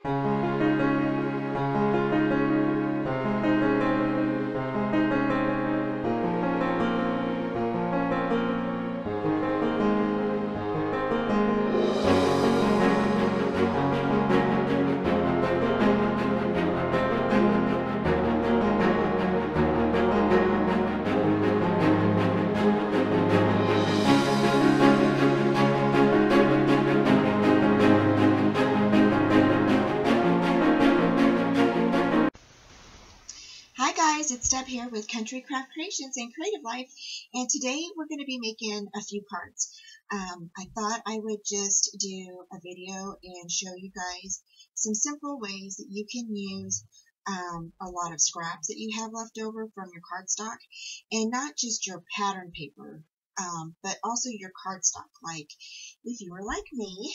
Hi guys, it's Deb here with Country Craft Creations and Creative Life, and today we're going to be making a few cards. I thought I would just do a video and show you guys some simple ways that you can use a lot of scraps that you have left over from your cardstock, and not just your pattern paper, but also your cardstock. Like if you were like me,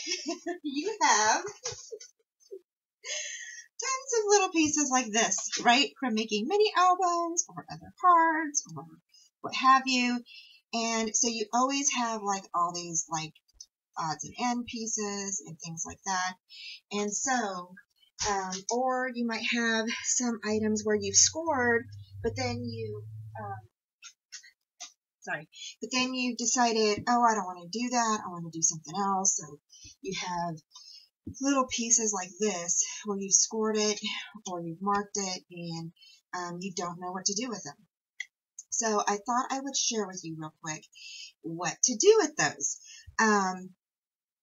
you have tons of little pieces like this, right, from making mini albums or other cards or what have you. And so you always have like all these like odds and end pieces and things like that. And so, or you might have some items where you've scored, but then you, but then you decided, oh, I don't want to do that. I want to do something else. So you have little pieces like this where you've scored it or you've marked it and you don't know what to do with them. So I thought I would share with you real quick what to do with those.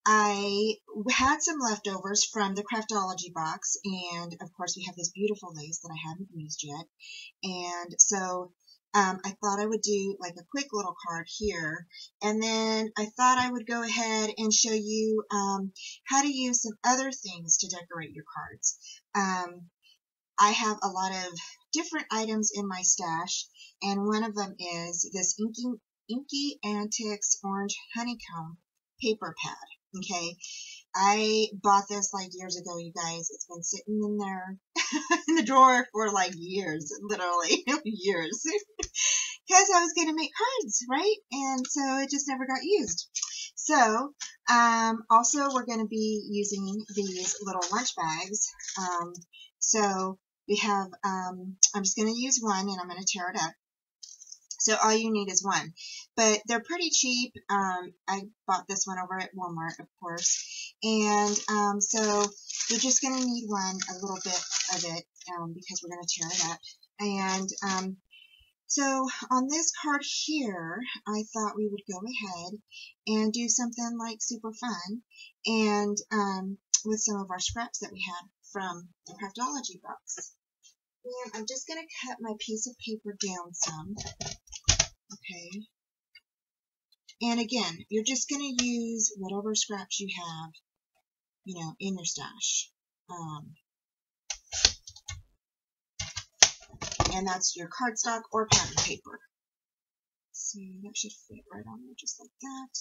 I had some leftovers from the Craftology box, and of course we have this beautiful lace that I haven't used yet, and so I thought I would do like a quick little card here, and then I thought I would go ahead and show you how to use some other things to decorate your cards. I have a lot of different items in my stash, and one of them is this Inky Antics Orange Honeycomb paper pad. Okay, I bought this like years ago, you guys. It's been sitting in there in the drawer for like years, literally years, because I was going to make cards, right? And so it just never got used. So also we're going to be using these little lunch bags. So we have, I'm just going to use one and I'm going to tear it up. So all you need is one, but they're pretty cheap. I bought this one over at Walmart, of course, and so you're just going to need one, a little bit of it, because we're going to tear it up. And so on this card here, I thought we would go ahead and do something like super fun, and with some of our scraps that we had from the Craftology box. And I'm just going to cut my piece of paper down some. Okay, and again, you're just going to use whatever scraps you have, you know, in your stash. And that's your cardstock or pattern paper. So that should fit right on there, just like that.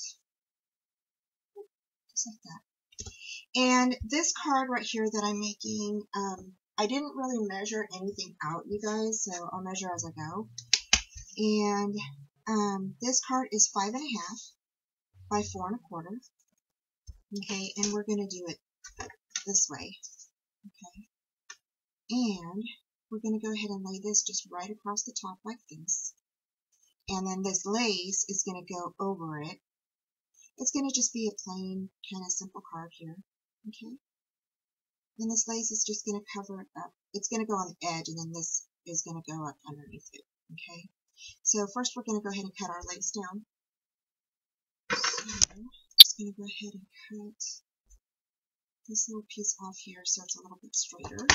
Just like that. And this card right here that I'm making, I didn't really measure anything out, you guys, so I'll measure as I go. And this card is 5.5 by 4.25. Okay, and we're going to do it this way. Okay, and we're going to go ahead and lay this just right across the top like this. And then this lace is going to go over it. It's going to just be a plain, kind of simple card here. Okay, and this lace is just going to cover it up. It's going to go on the edge, and then this is going to go up underneath it. Okay. So first we're going to go ahead and cut our lace down. So I'm just going to go ahead and cut this little piece off here so it's a little bit straighter.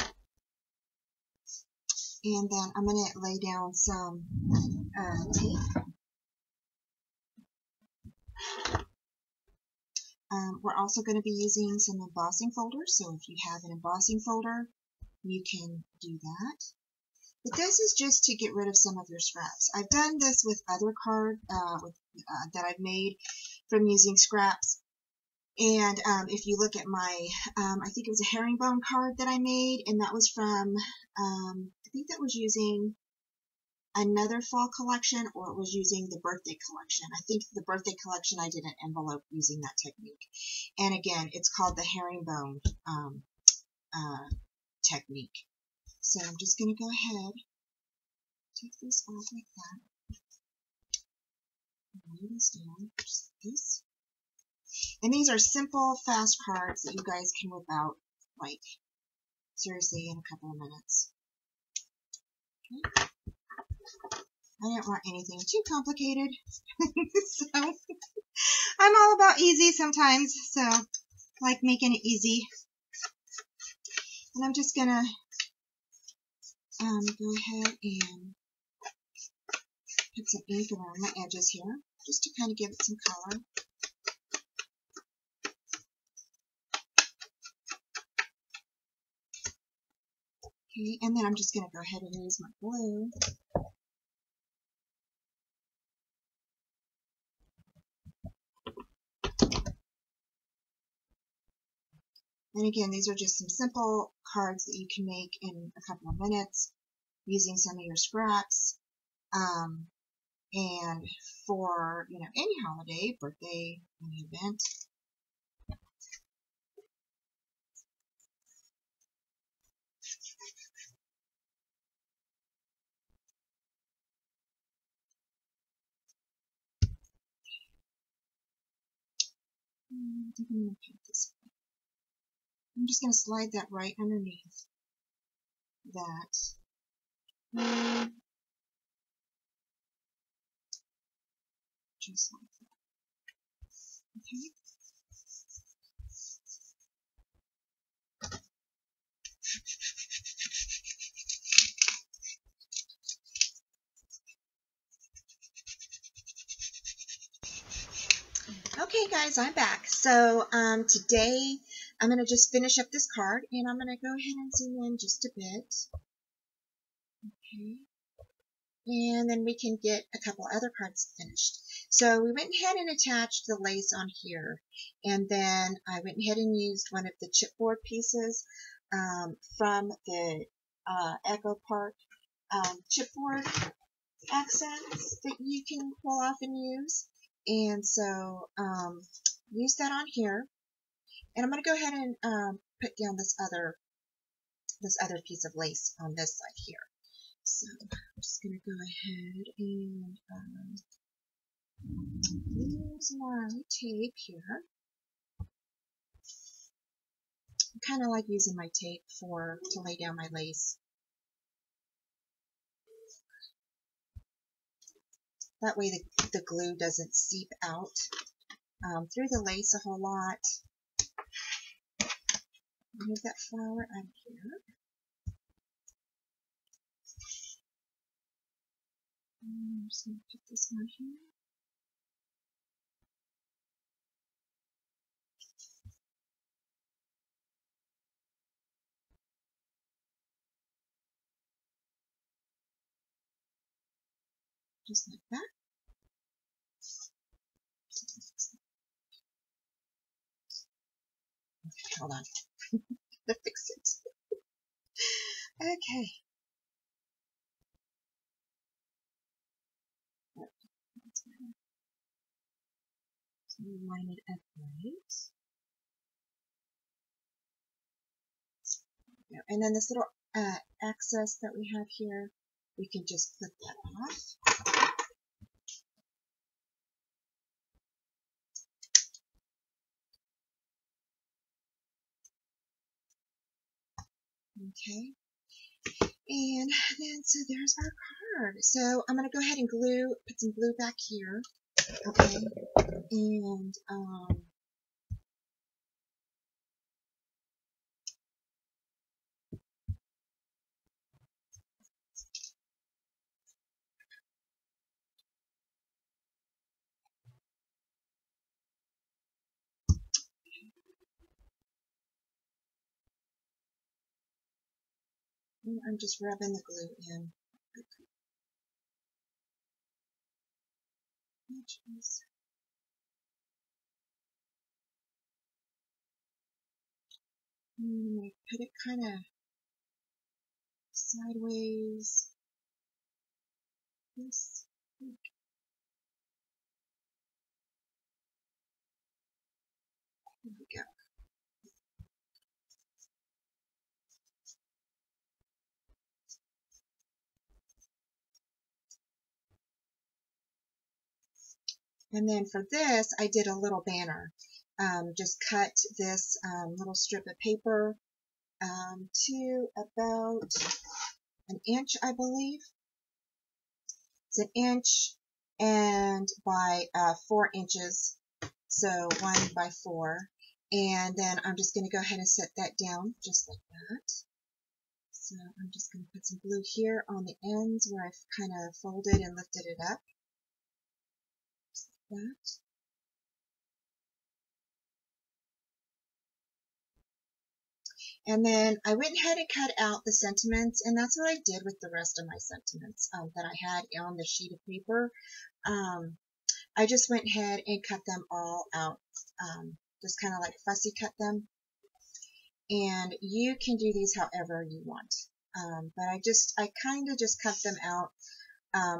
And then I'm going to lay down some tape. We're also going to be using some embossing folders, so if you have an embossing folder, you can do that. But this is just to get rid of some of your scraps. I've done this with other cards that I've made from using scraps. And if you look at my, I think it was a herringbone card that I made, and that was from, I think that was using another fall collection, or it was using the birthday collection. I think the birthday collection I did an envelope using that technique. And again, it's called the herringbone technique. So I'm just going to go ahead, take this off like that, lay this down, just like this. And these are simple, fast cards that you guys can whip out, like, seriously, in a couple of minutes. Okay. I don't want anything too complicated, so I'm all about easy sometimes, so I like making it easy. And I'm just gonna go ahead and put some ink around my edges here, just to kind of give it some color. Okay, and then I'm just gonna go ahead and use my glue. And again, these are just some simple cards that you can make in a couple of minutes using some of your scraps. And for, you know, any holiday, birthday, any event. I think I'm going to put this. I'm just going to slide that right underneath that. Just like that. Okay. Okay guys, I'm back. So today I'm going to just finish up this card, and I'm going to go ahead and zoom in just a bit. Okay. And then we can get a couple other cards finished. So we went ahead and attached the lace on here, and then I went ahead and used one of the chipboard pieces from the Echo Park chipboard accents that you can pull off and use. And so use that on here, and I'm going to go ahead and put down this other piece of lace on this side here. So I'm just going to go ahead and use my tape here. I kind of like using my tape to lay down my lace. That way the glue doesn't seep out through the lace a whole lot. Move that flower out of here. And I'm just going to put this on here. Just like that. Okay, hold on. Let's fix it. Okay. So line it up right. And then this little excess that we have here, we can just clip that off. Okay. And then, so there's our card. So I'm going to go ahead and put some glue back here. Okay. And, I'm just rubbing the glue in. I'm going to put it kind of sideways. This. There we go. And then for this, I did a little banner. Just cut this little strip of paper to about an inch, I believe. It's an inch and by 4 inches, so 1 by 4. And then I'm just going to go ahead and set that down just like that. So I'm just going to put some glue here on the ends where I've kind of folded and lifted it up. Just like that. And then I went ahead and cut out the sentiments, and that's what I did with the rest of my sentiments that I had on the sheet of paper. I just went ahead and cut them all out, just kind of like fussy cut them. And you can do these however you want. But I kind of just cut them out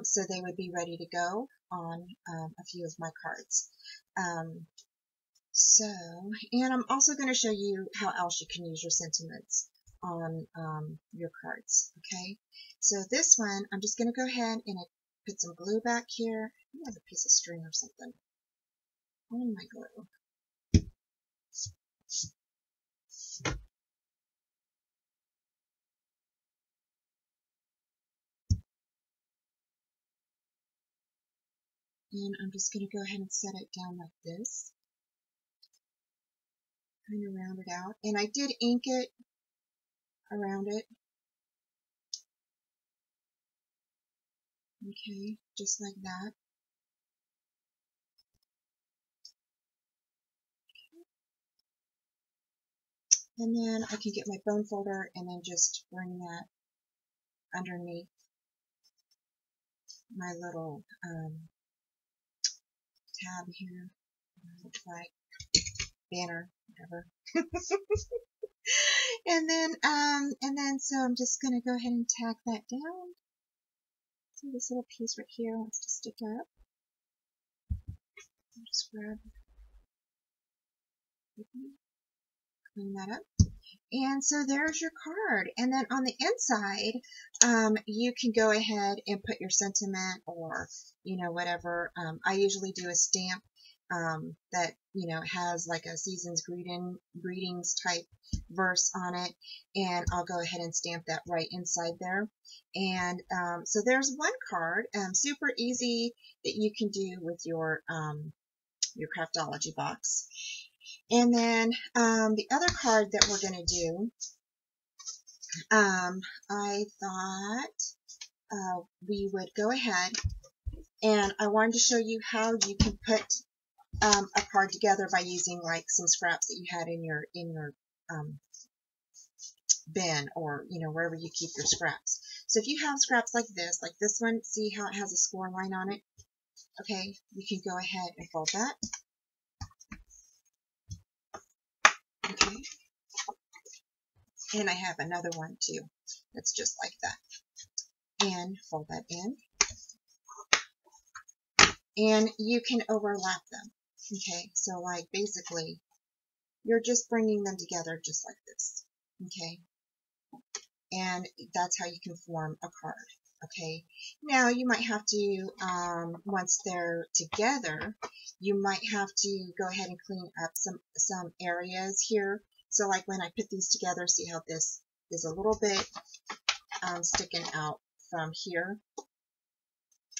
so they would be ready to go on a few of my cards. And I'm also going to show you how else you can use your sentiments on your cards, okay? So this one, I'm just going to go ahead and put some glue back here. I think I have a piece of string or something on my glue. And I'm just going to go ahead and set it down like this. Kind of round it out. And I did ink it around it. Okay, just like that. And then I can get my bone folder and then just bring that underneath my little tab here. Looks like banner, whatever. and then so I'm just gonna go ahead and tack that down. See this little piece right here wants to stick up. I'll just grab, clean that up. And so there's your card. And then on the inside, you can go ahead and put your sentiment or, whatever. I usually do a stamp that, has like a season's greetings type verse on it. And I'll go ahead and stamp that right inside there. And so there's one card, super easy that you can do with your Craftology box. And then the other card that we're going to do, I thought we would go ahead and I wanted to show you how you can put a card together by using like some scraps that you had in your bin or wherever you keep your scraps. So if you have scraps like this one, see how it has a score line on it? Okay, you can go ahead and fold that. Okay. And I have another one too that's just like that. And fold that in. And you can overlap them. Okay, so like basically you're just bringing them together just like this. Okay, and that's how you can form a card. Okay, now you might have to, once they're together, you might have to go ahead and clean up some areas here. So like when I put these together, see how this is a little bit sticking out from here.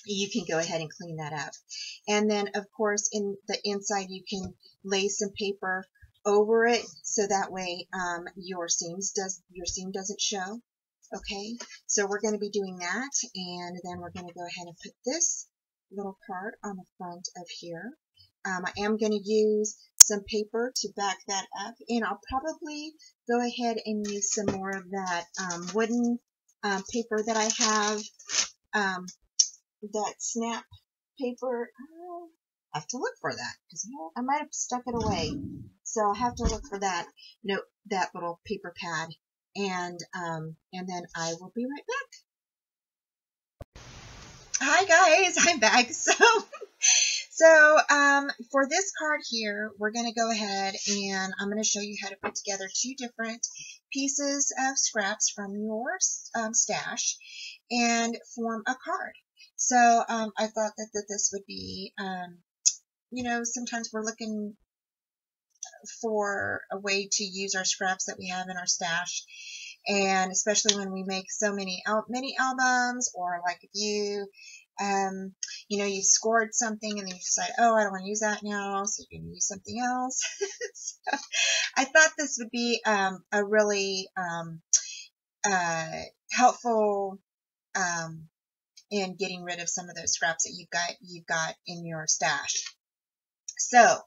You can go ahead and clean that up. And then of course in the inside you can lay some paper over it so that way your seam doesn't show. Okay, so we're going to be doing that, and then we're going to go ahead and put this little card on the front of here. I am going to use some paper to back that up, and I'll probably go ahead and use some more of that wooden paper that I have, that snap paper. I have to look for that because I might have stuck it away, so I'll have to look for that. Note that little paper pad. And then I will be right back. Hi guys, I'm back. So for this card here, we're going to go ahead and I'm going to show you how to put together 2 different pieces of scraps from your stash and form a card. So I thought that this would be you know, sometimes we're looking for a way to use our scraps that we have in our stash. And especially when we make so many mini albums, or like if you, you know, you scored something and then you decide, oh, I don't want to use that now, so you're going to use something else. So I thought this would be a really helpful in getting rid of some of those scraps that you've got in your stash. So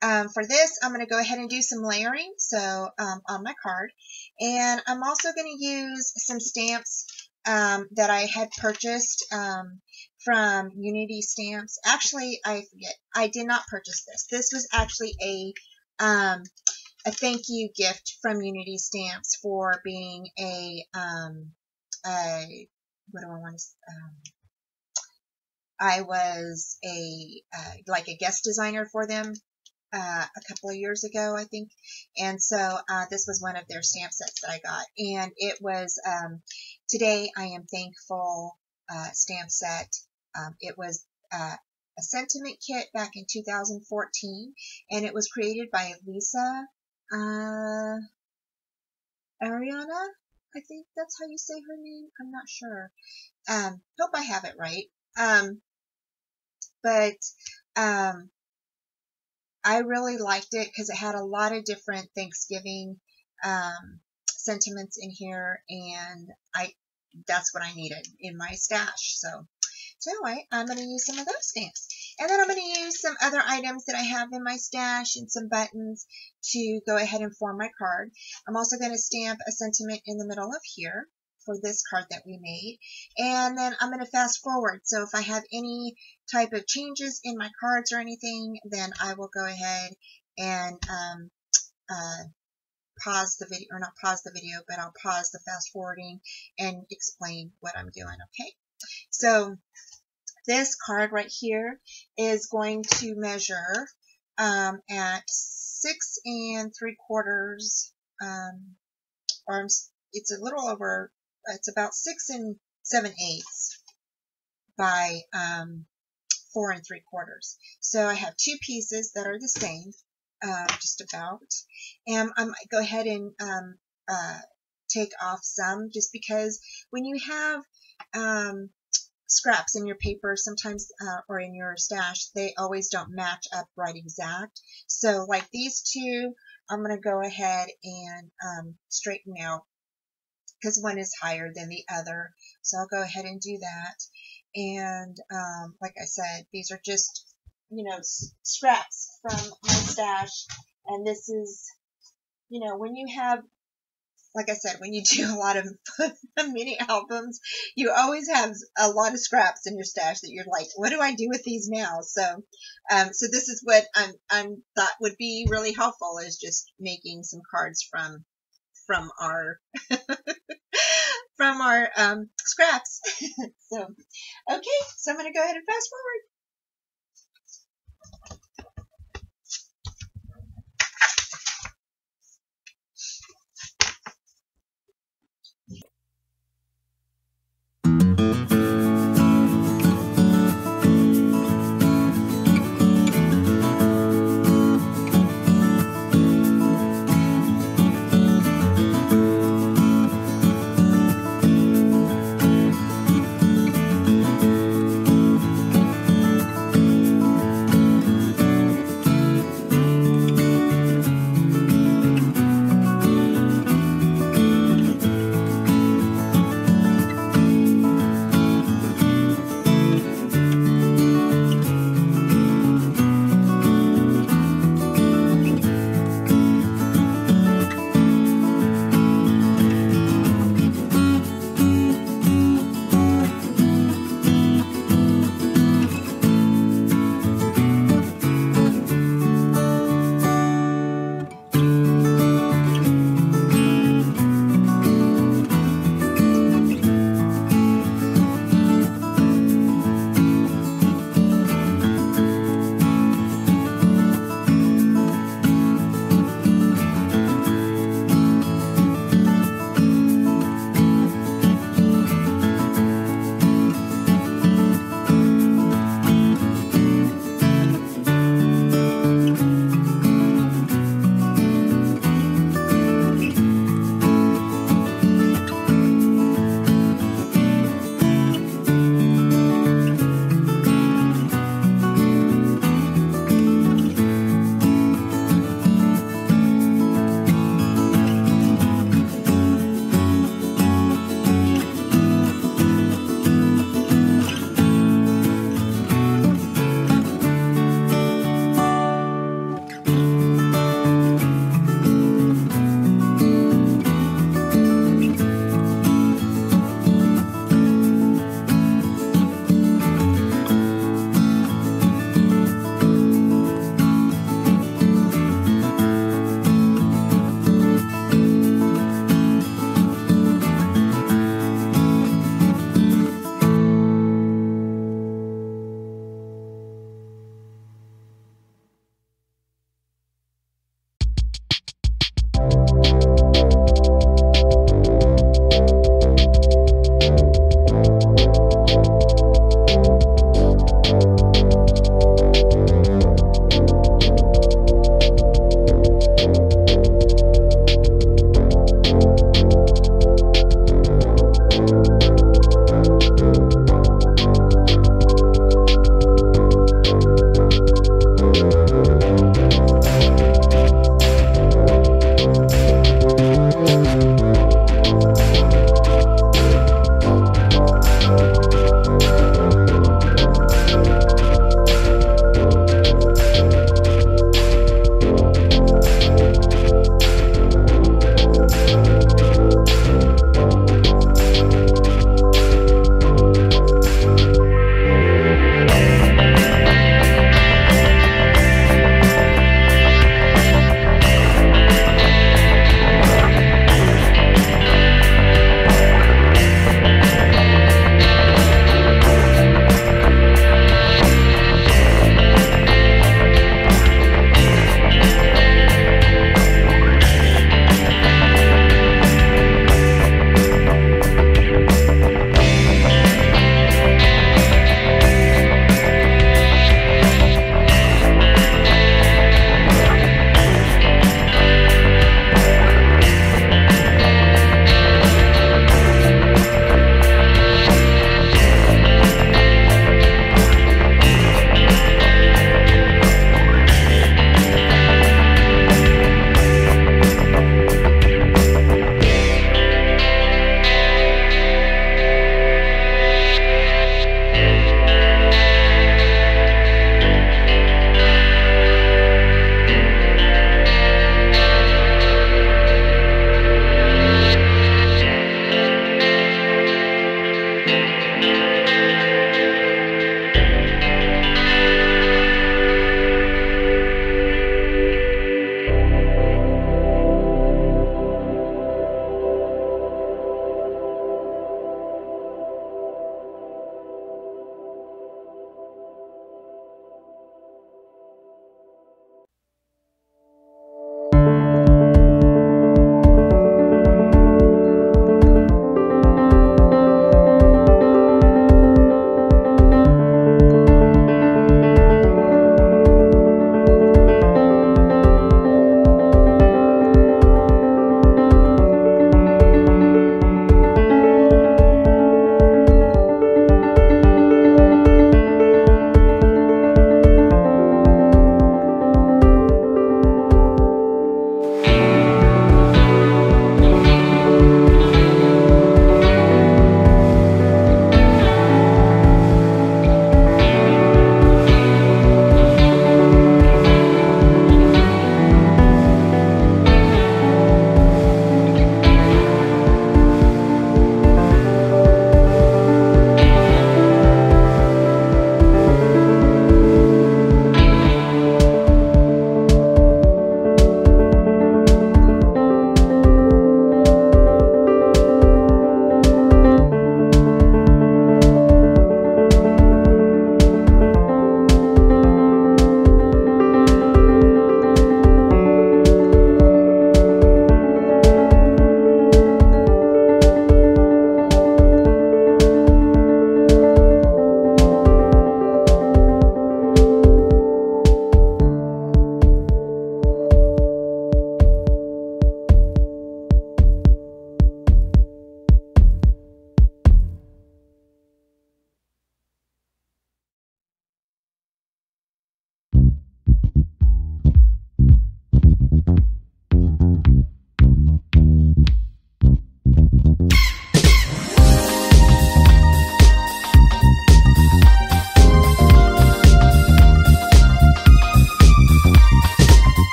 for this, I'm going to go ahead and do some layering on my card. And I'm also going to use some stamps that I had purchased from Unity Stamps. Actually, I forget. I did not purchase this. This was actually a thank you gift from Unity Stamps for being what do I want to I was like a guest designer for them a couple of years ago, I think. And so this was one of their stamp sets that I got. And it was Today I Am Thankful stamp set. It was a sentiment kit back in 2014, and it was created by Lisa Ariana. I think that's how you say her name. I'm not sure. Hope I have it right. But I really liked it because it had a lot of different Thanksgiving sentiments in here, and that's what I needed in my stash. So anyway, I'm going to use some of those stamps. And then I'm going to use some other items that I have in my stash and some buttons to go ahead and form my card. I'm also going to stamp a sentiment in the middle of here for this card that we made. And then I'm going to fast forward. So if I have any type of changes in my cards or anything, then I will go ahead and pause the video, or not pause the video, but I'll pause the fast forwarding and explain what I'm doing, okay? So this card right here is going to measure at 6 3/4, or it's a little over, it's about 6 7/8 by 4 3/4. So I have two pieces that are the same, just about. And I might go ahead and take off some, just because when you have scraps in your paper sometimes, or in your stash, they always don't match up right exact. So like these two, I'm going to go ahead and straighten out, because one is higher than the other. So I'll go ahead and do that. And like I said, these are just, you know, scraps from my stash. And this is, you know, when you have, like I said, when you do a lot of mini albums, you always have a lot of scraps in your stash that you're like, what do I do with these now? So, so this is what I'm thought would be really helpful, is just making some cards from our from our scraps. So, okay, so I'm going to go ahead and fast forward.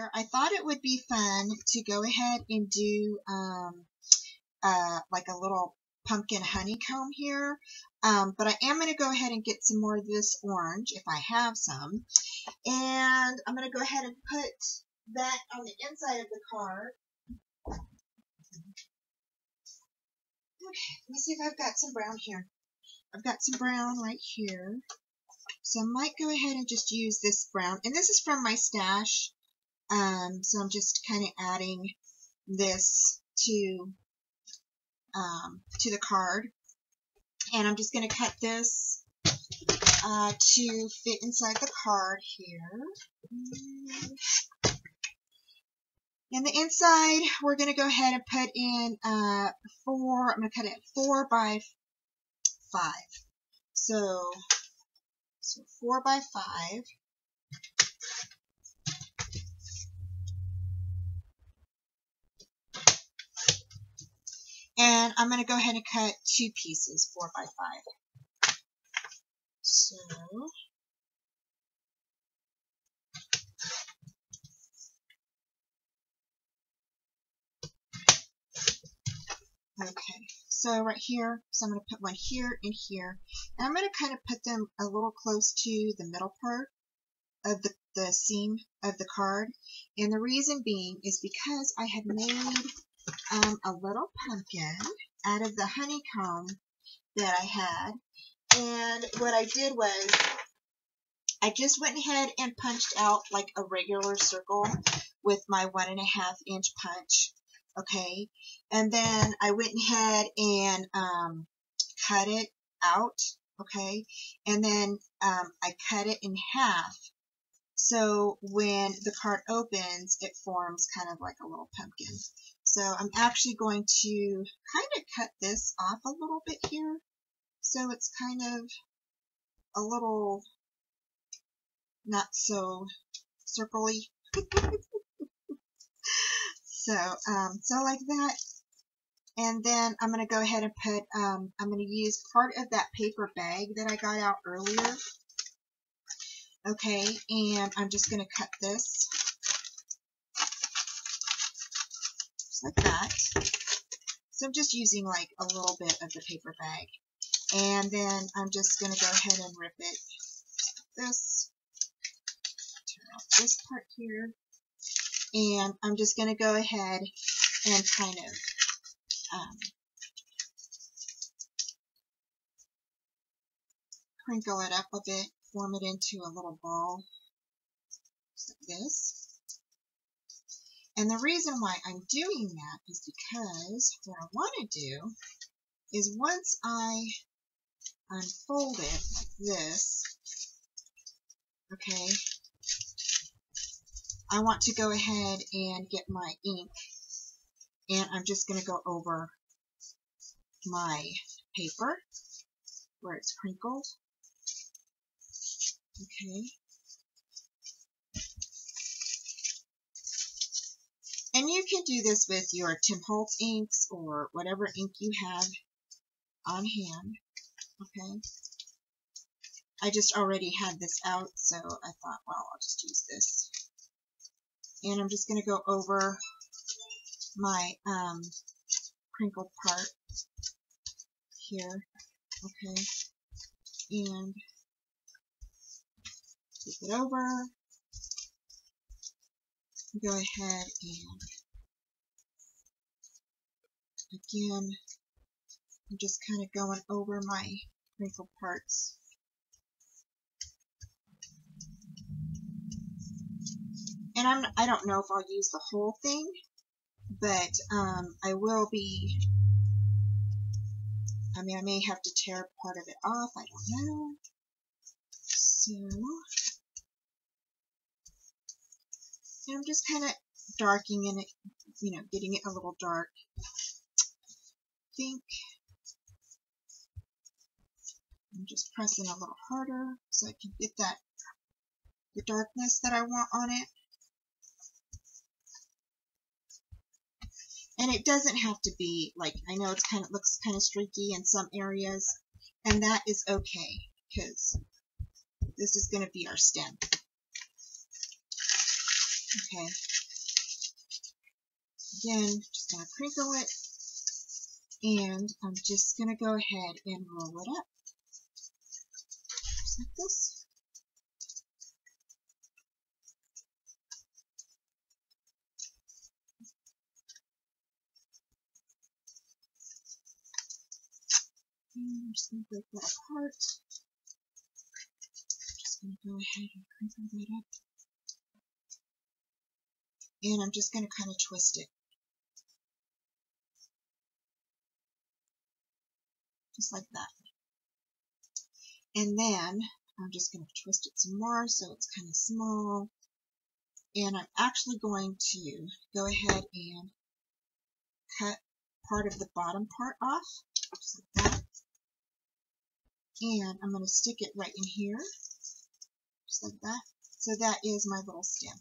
here, I thought it would be fun to go ahead and do like a little pumpkin honeycomb here. But I am going to go ahead and get some more of this orange if I have some. And I'm going to go ahead and put that on the inside of the card. Okay, let me see if I've got some brown here. I've got some brown right here. So I might go ahead and just use this brown. And this is from my stash. So I'm just kind of adding this to the card. And I'm just going to cut this to fit inside the card here. And the inside, we're going to go ahead and put in I'm going to cut it 4 by 5. So 4 by 5. And I'm going to go ahead and cut 2 pieces, 4 by 5. So, okay, so right here, so I'm going to put one here and here. And I'm going to kind of put them a little close to the middle part of the seam of the card. And the reason being is because I had made a little pumpkin out of the honeycomb that I had. And what I did was I just went ahead and punched out like a regular circle with my 1.5 inch punch. Okay. And then I went ahead and cut it out. Okay. And then I cut it in half. So when the card opens, it forms kind of like a little pumpkin. So I'm actually going to kind of cut this off a little bit here. So it's kind of a little not so circly. So like that. And then I'm going to go ahead and put, I'm going to use part of that paper bag that I got out earlier. Okay, and I'm just going to cut this just like that. So I'm just using like a little bit of the paper bag. And then I'm just going to go ahead and rip it like this. Turn out this part here. And I'm just going to go ahead and kind of crinkle it up a bit, form it into a little ball, just like this. And the reason why I'm doing that is because what I want to do is once I unfold it like this, okay, I want to go ahead and get my ink, and I'm just going to go over my paper where it's crinkled. Okay. And you can do this with your Tim Holtz inks or whatever ink you have on hand. Okay. I just already had this out, so I thought, well, I'll just use this. And I'm just going to go over my crinkled part here. Okay. And flip it over. Go ahead and again, I'm just kind of going over my wrinkled parts. And I don't know if I'll use the whole thing, but I will be, I may have to tear part of it off, I don't know. So, and I'm just kind of darkening it, you know, getting it a little dark. I think I'm just pressing a little harder so I can get that, the darkness that I want on it. And it doesn't have to be like, I know it's looks kind of streaky in some areas, and that is okay because this is going to be our stem. Okay, again, just going to crinkle it, and I'm just going to go ahead and roll it up, just like this. And I'm just going to break that apart. I'm just going to go ahead and crinkle that up. And I'm just going to kind of twist it. Just like that. And then I'm just going to twist it some more so it's kind of small. And I'm actually going to go ahead and cut part of the bottom part off, just like that. And I'm going to stick it right in here, just like that. So that is my little stem.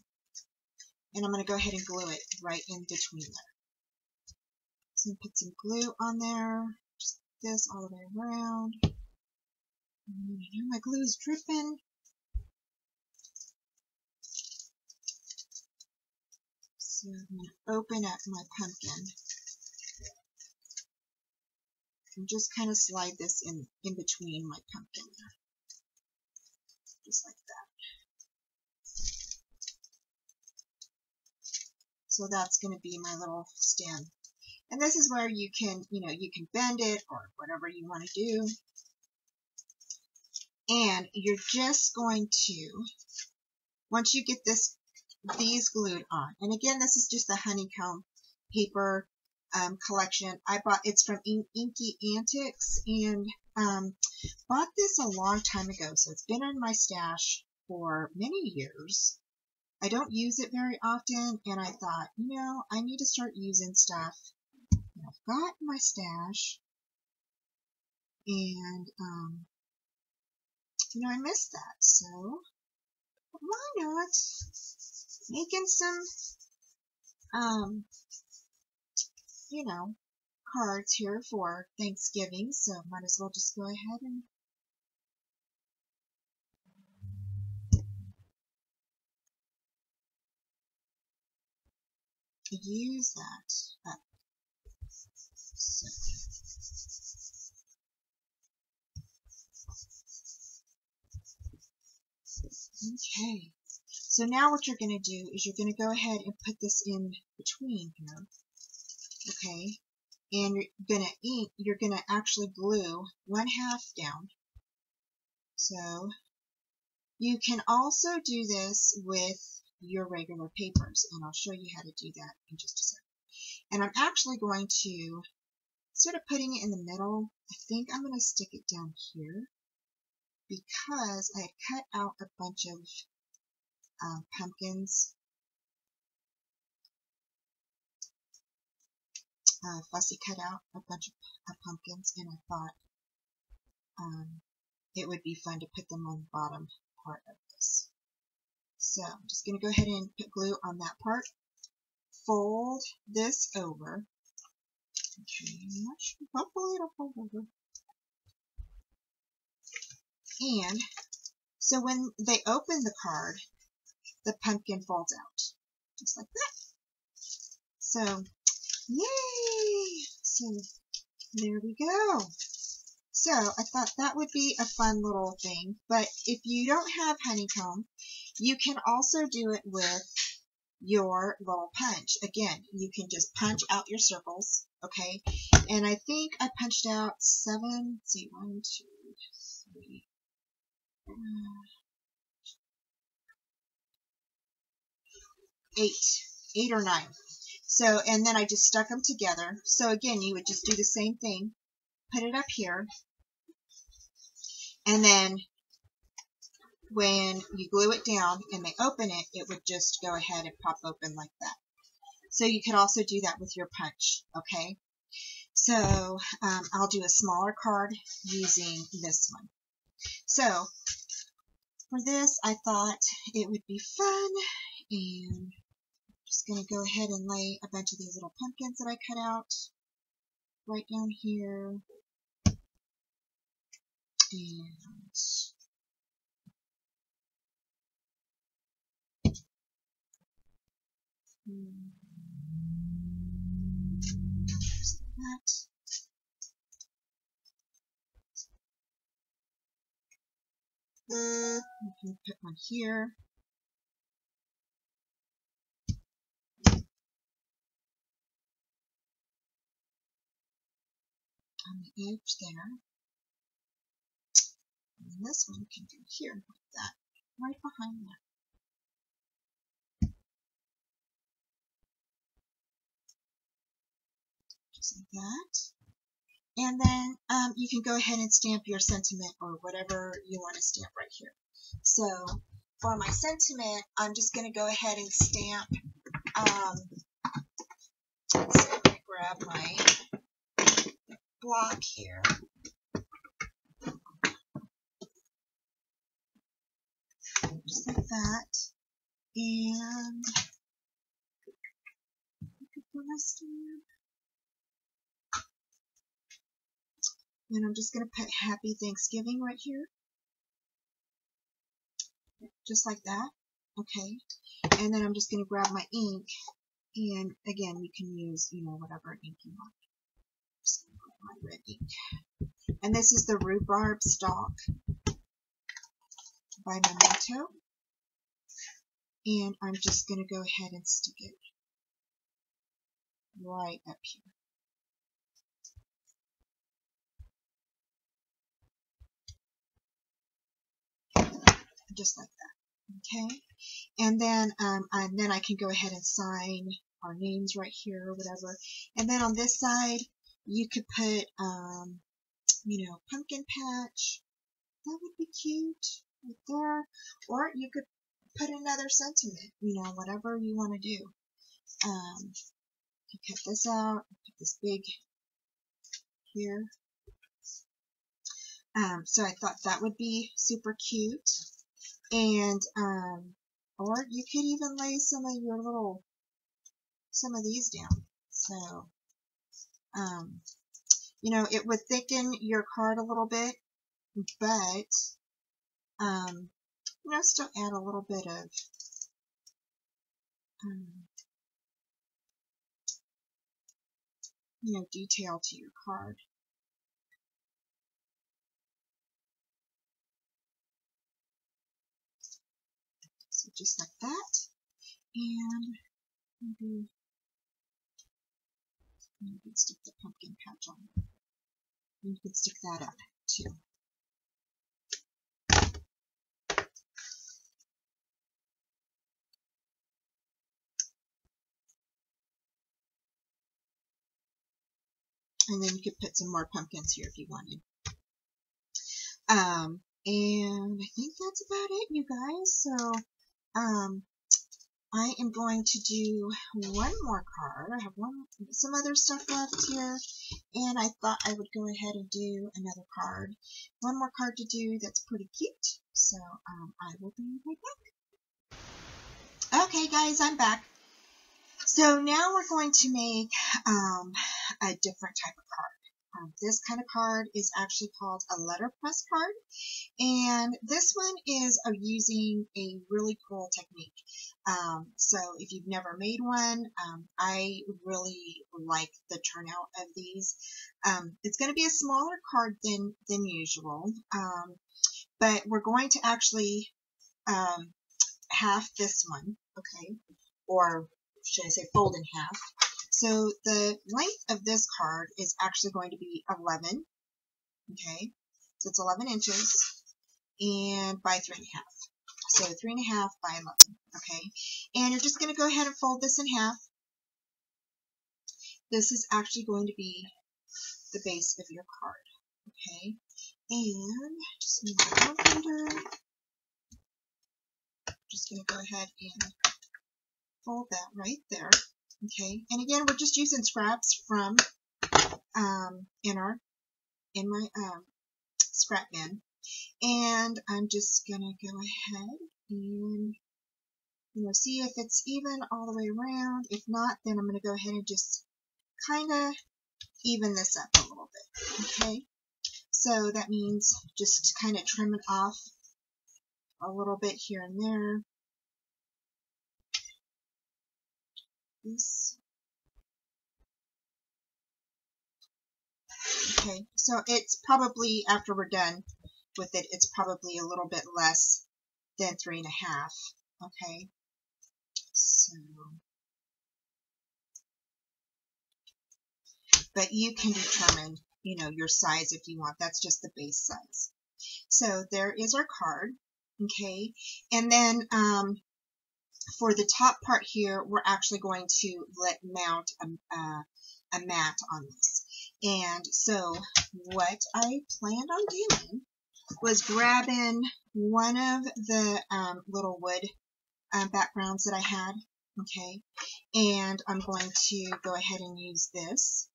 And I'm going to go ahead and glue it right in between there. So I'm going to put some glue on there, just like this all the way around. And I know my glue is dripping. So I'm going to open up my pumpkin and just kind of slide this in between my pumpkin there. Just like that. So that's going to be my little stem. And this is where you can, you can bend it or whatever you want to do. And you're just going to, once you get these glued on, and again, this is just the honeycomb paper collection. It's from Inky Antics, and bought this a long time ago, so it's been in my stash for many years. I don't use it very often, and I thought, I need to start using stuff that I've got in my stash, and I missed that, so why not making some cards here for Thanksgiving, so might as well just go ahead and use that up. So, okay, so now what you're going to do is you're going to go ahead and put this in between here, okay, and you're going to actually glue 1/2 down. So you can also do this with your regular papers, and I'll show you how to do that in just a second. And I'm actually going to, instead of putting it in the middle, I think I'm going to stick it down here, because I had cut out a bunch of pumpkins, fussy cut out a bunch of pumpkins, and I thought it would be fun to put them on the bottom part of this. So I'm just going to go ahead and put glue on that part, fold this over, and so when they open the card, the pumpkin falls out, just like that. So, yay! So, there we go. So, I thought that would be a fun little thing, but if you don't have honeycomb, you can also do it with your little punch. Again, you can just punch out your circles, okay? And I think I punched out 7, let's see, 1, 2, 3, 8 or 9. So, and then I just stuck them together. So again, you would just do the same thing, put it up here, and then when you glue it down and they open it, it would just go ahead and pop open like that. So you could also do that with your punch, okay? So I'll do a smaller card using this one. So for this, I thought it would be fun, and I'm just going to go ahead and lay a bunch of these little pumpkins that I cut out right down here. And that. You can put one here. On the edge there. And this one you can do here like that, right behind that. Just like that. And then you can go ahead and stamp your sentiment or whatever you want to stamp right here. So for my sentiment, I'm just going to go ahead and stamp. Let's grab my block here. Just like that. And look at the rest of them. And I'm just going to put Happy Thanksgiving right here. Just like that. Okay. And then I'm just going to grab my ink. And again, you can use, whatever ink you want. Just going to grab my red ink. And this is the Rhubarb Stalk by Memento. And I'm just going to go ahead and stick it right up here. Just like that. Okay. And then I can go ahead and sign our names right here or whatever. And then on this side, you could put, pumpkin patch. That would be cute right there. Or you could put another sentiment, whatever you want to do. You cut this out, put this big here. So I thought that would be super cute. And, or you could even lay some of these down. So, it would thicken your card a little bit, but, still add a little bit of, detail to your card. So just like that. And maybe you can stick the pumpkin patch on. You can stick that up too. And then you could put some more pumpkins here if you wanted. And I think that's about it, you guys. So, I am going to do one more card. I have some other stuff left here, and I thought I would go ahead and do another card. One more card to do that's pretty cute. So, I will be right back. Okay, guys, I'm back. So now we're going to make a different type of card. This kind of card is actually called a letterpress card, and this one is using a really cool technique. So if you've never made one, I really like the turnout of these. It's going to be a smaller card than usual, but we're going to actually half this one, okay, or should I say fold in half. So the length of this card is actually going to be 11, okay, so it's 11 inches and by 3.5. So 3.5 by 11, okay, and you're just going to go ahead and fold this in half. This is actually going to be the base of your card, okay, and just move my folder. Just going to go ahead and fold that right there. Okay, and again, we're just using scraps from in my scrap bin, and I'm just gonna go ahead and see if it's even all the way around. If not, then I'm gonna go ahead and just kind of even this up a little bit. Okay, so that means just kind of trim it off a little bit here and there. This. Okay, so it's probably, after we're done with it, it's probably a little bit less than 3.5. Okay, so, but you can determine, you know, your size if you want. That's just the base size. So there is our card. Okay, and then for the top part here, we're actually going to mount a mat on this. And so what I planned on doing was grabbing one of the little wood backgrounds that I had, okay, and I'm going to go ahead and use this.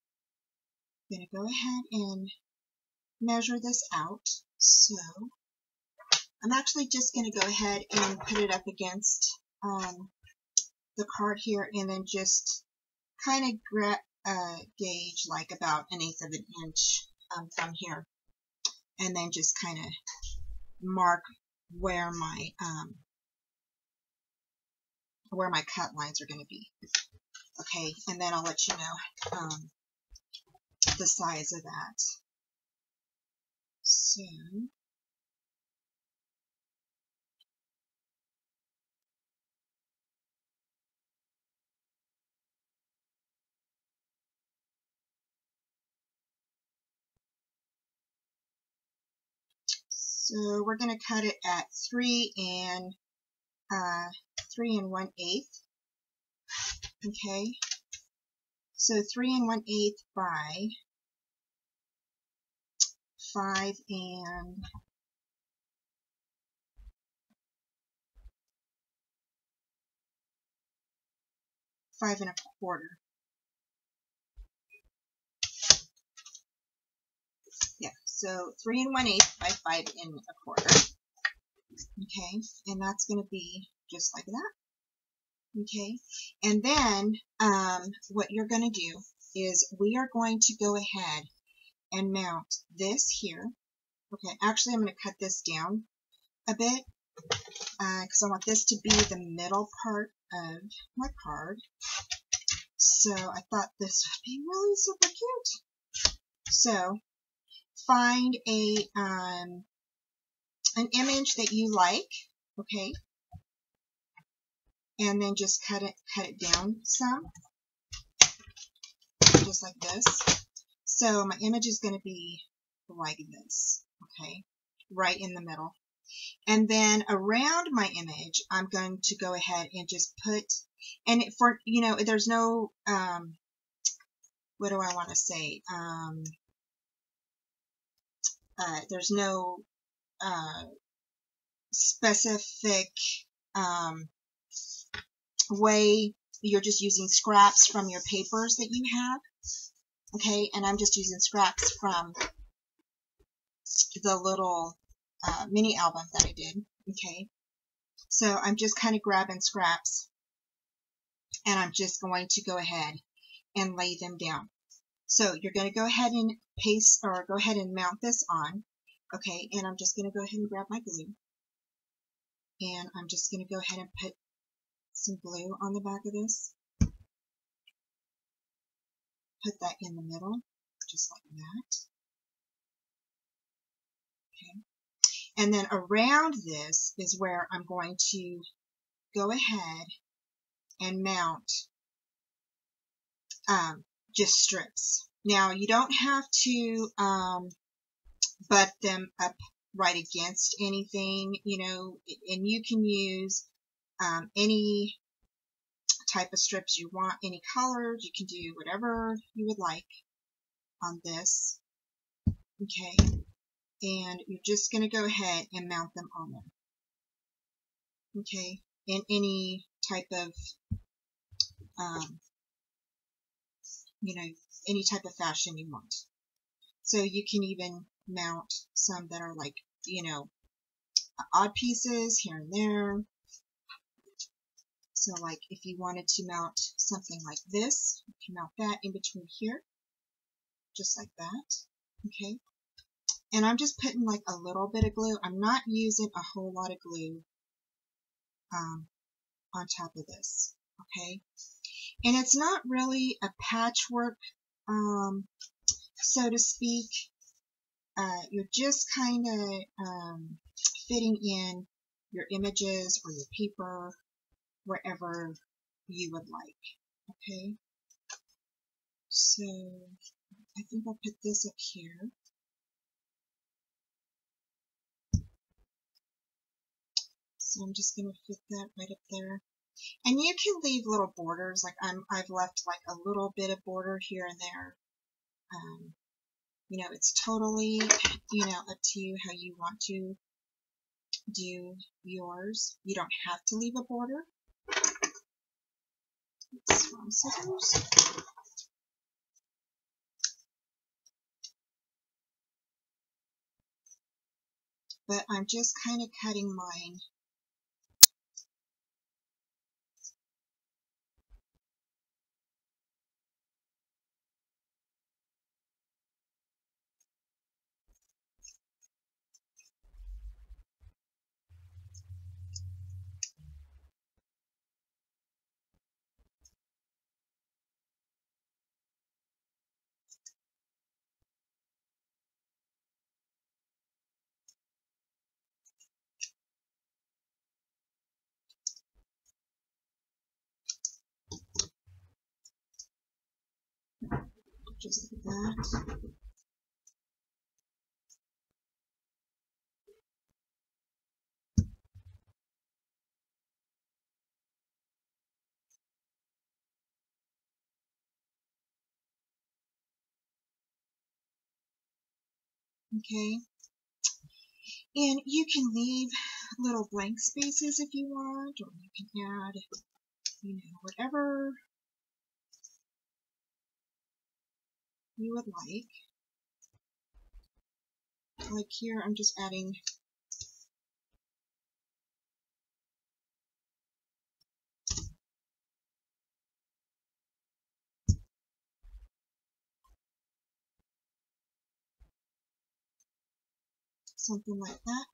I'm going to go ahead and measure this out. So I'm actually just going to go ahead and put it up against the card here, and then just kind of gauge like about 1/8 of an inch from here, and then just kind of mark where my cut lines are going to be. Okay, and then I'll let you know the size of that. So we're going to cut it at 3 1/8. Okay, so 3 1/8 by 5 1/4. Yeah, so 3 1/8 by 5 1/4. Okay, and that's going to be just like that. Okay, and then what you're going to do is we are going to go ahead and mount this here. Okay, actually I'm going to cut this down a bit because I want this to be the middle part of my card. So I thought this would be really super cute. So find an image that you like, okay, and then just cut it down some, just like this. So my image is going to be like this, okay, right in the middle. And then around my image, I'm going to go ahead and just put, and for, you know, there's no, what do I want to say? There's no specific way. You're just using scraps from your papers that you have, okay, and I'm just using scraps from the little mini album that I did, okay. So I'm just kind of grabbing scraps, and I'm just going to go ahead and lay them down. So you're going to go ahead and paste, or go ahead and mount this on, okay, and I'm just going to go ahead and grab my glue, and I'm just going to go ahead and put some glue on the back of this. Put that in the middle, just like that. Okay. And then around this is where I'm going to go ahead and mount just strips. Now you don't have to butt them up right against anything, you know, and you can use any type of strips you want, any colors. You can do whatever you would like on this, okay, and you're just going to go ahead and mount them on there, okay, in any type of you know, any type of fashion you want. So you can even mount some that are like, you know, odd pieces here and there. So like if you wanted to mount something like this, you can mount that in between here, just like that, okay. And I'm just putting like a little bit of glue. I'm not using a whole lot of glue on top of this, okay. And it's not really a patchwork so to speak. You're just kind of fitting in your images or your paper wherever you would like. Okay, so I think I'll put this up here. So I'm just going to fit that right up there. And you can leave little borders, like I've left like a little bit of border here and there. You know, it's totally, you know, up to you how you want to do yours. You don't have to leave a border. Oops, wrong scissors. But I'm just kind of cutting mine. Just like that. Okay. And you can leave little blank spaces if you want, or you can add, you know, whatever you would like. Like here, I'm just adding something like that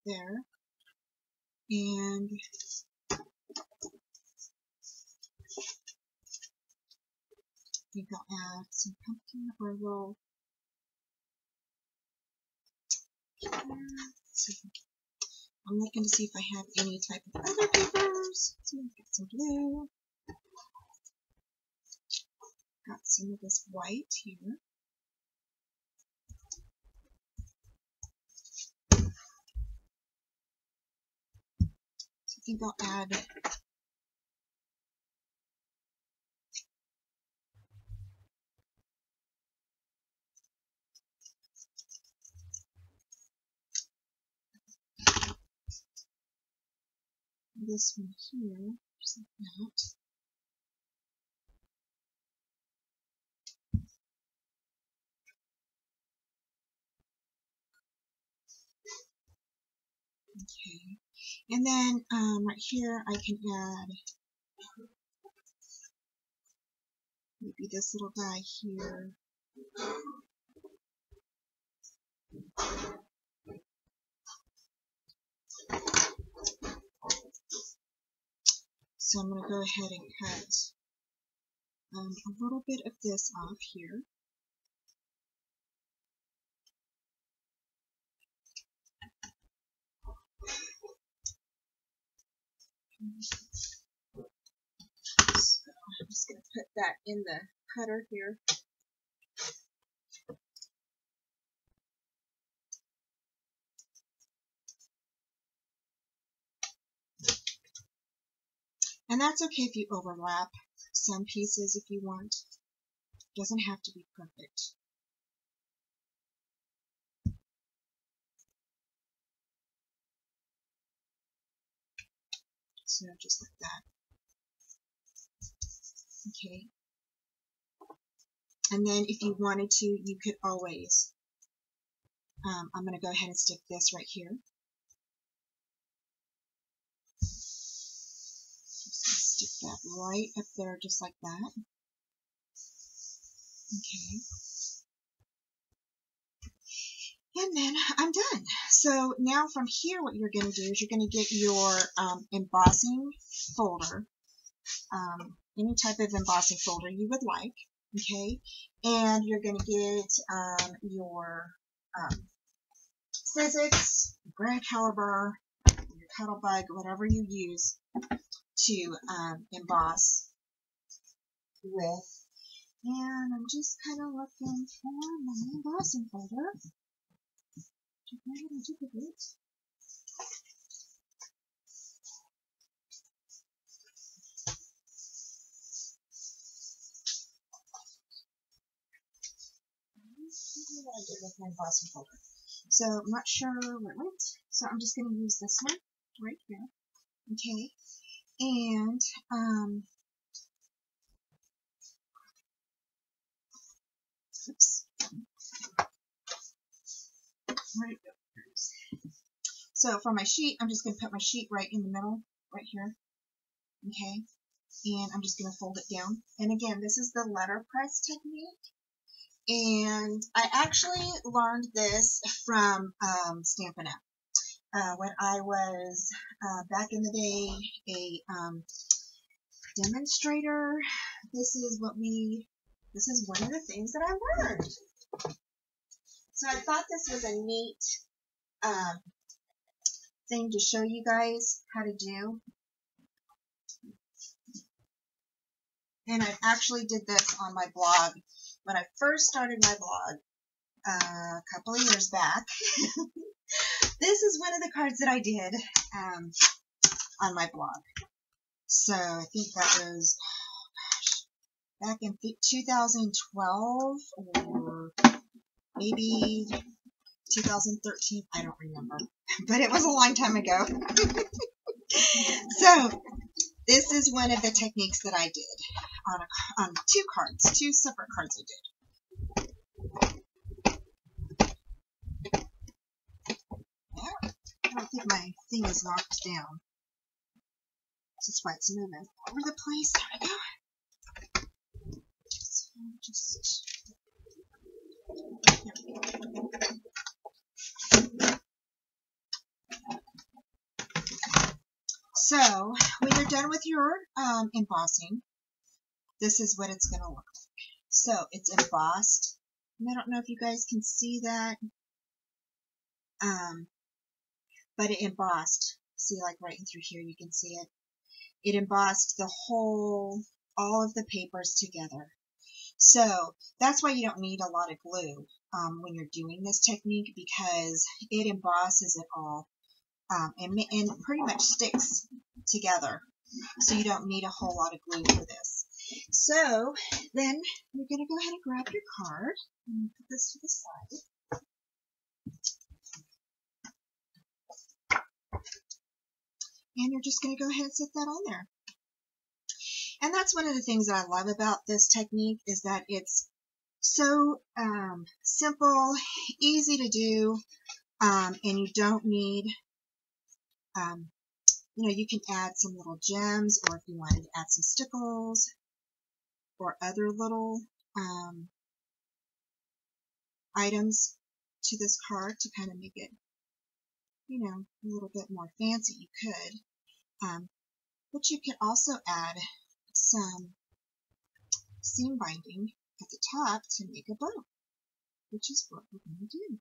there. And I think I'll add some pumpkin or a little. I'm looking to see if I have any type of other papers. So I've got some blue. Got some of this white here. So I think I'll add this one here, just like that. Okay, and then right here I can add maybe this little guy here. So I'm going to go ahead and cut a little bit of this off here. So I'm just going to put that in the cutter here. And that's okay if you overlap some pieces if you want. It doesn't have to be perfect. So just like that. Okay. And then if you wanted to, you could always, I'm going to go ahead and stick this right here. Just going to stick that right up there just like that. Okay. And then I'm done. So now from here what you're going to do is you're going to get your embossing folder, any type of embossing folder you would like. Okay, and you're going to get your scissors, granite caliber, your cuddle bug, whatever you use to emboss with. And I'm just kind of looking for my embossing folder to go ahead and duplicate. What I did with my embossing folder. So I'm not sure where it went. So I'm just going to use this one right here. Okay, and oops. Where did it go? So for my sheet, I'm just going to put my sheet right in the middle, right here. Okay, and I'm just going to fold it down. And again, this is the letterpress technique. And I actually learned this from Stampin' Up. When I was back in the day a demonstrator, this is one of the things that I learned. So I thought this was a neat thing to show you guys how to do. And I actually did this on my blog when I first started my blog a couple of years back. This is one of the cards that I did on my blog. So I think that was, back in 2012 or maybe 2013. I don't remember, but it was a long time ago. So this is one of the techniques that I did on two separate cards I did. Yeah, I don't think my thing is locked down. That's why it's moving all over the place. There we go. So when you're done with your embossing, this is what it's going to look like. So it's embossed. And I don't know if you guys can see that, but it embossed. See, like right in through here, you can see it. It embossed all of the papers together. So that's why you don't need a lot of glue when you're doing this technique, because it embosses it all and pretty much sticks together. So you don't need a whole lot of glue for this. So then you're going to go ahead and grab your card and put this to the side. And you're just going to go ahead and set that on there. And that's one of the things that I love about this technique, is that it's so simple, easy to do, and you don't need, you can add some little gems, or if you wanted to add some stickles or other little items to this card to kind of make it, a little bit more fancy, you could. But you could also add some seam binding at the top to make a bow, which is what we're going to do.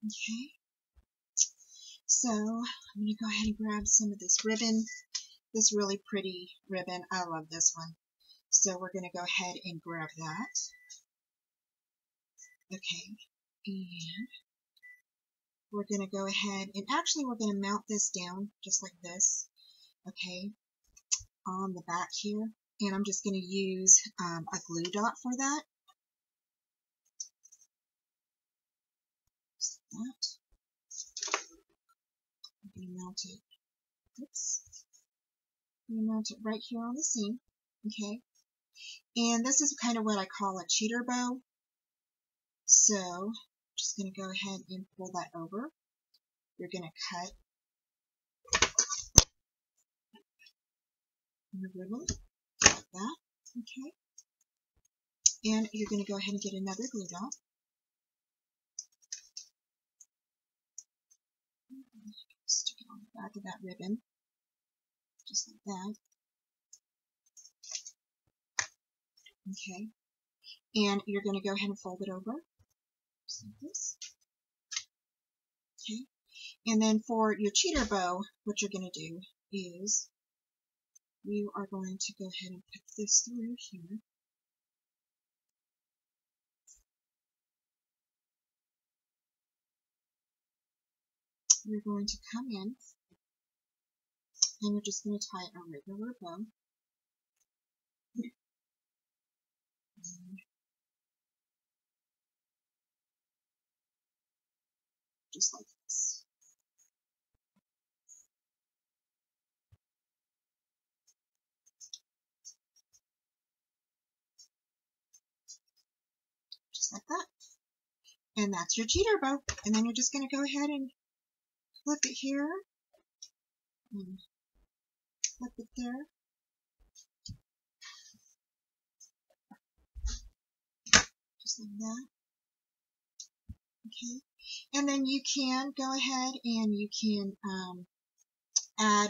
Okay, so I'm going to go ahead and grab some of this ribbon, this really pretty ribbon. I love this one. So we're going to go ahead and grab that. Okay, and we're going to go ahead and actually we're going to mount this down just like this, okay, on the back here. And I'm just going to use a glue dot for that. Just like that. I'm going to mount it. Oops. I'm going to mount it right here on the seam. Okay. And this is kind of what I call a cheater bow. So I'm just going to go ahead and pull that over. You're going to cut the ribbon like that. Okay. And you're going to go ahead and get another glue dot. Stick it on the back of that ribbon, just like that. Okay, and you're going to go ahead and fold it over, just like this. Okay, and then for your cheater bow, what you're going to do is you are going to go ahead and put this through here. You're going to come in and you're just going to tie a regular bow. Just like this. Just like that. And that's your cheater bow. And then you're just going to go ahead and flip it here. And flip it there. Just like that. Okay. And then you can go ahead and you can add,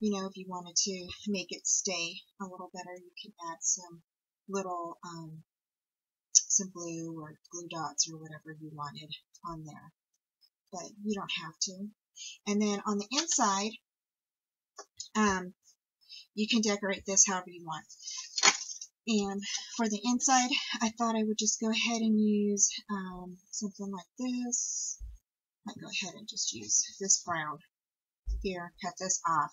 you know, if you wanted to make it stay a little better, you can add some little, some blue or glue dots or whatever you wanted on there. But you don't have to. And then on the inside, you can decorate this however you want. And for the inside, I thought I would just go ahead and use something like this. I might go ahead and just use this brown here, cut this off,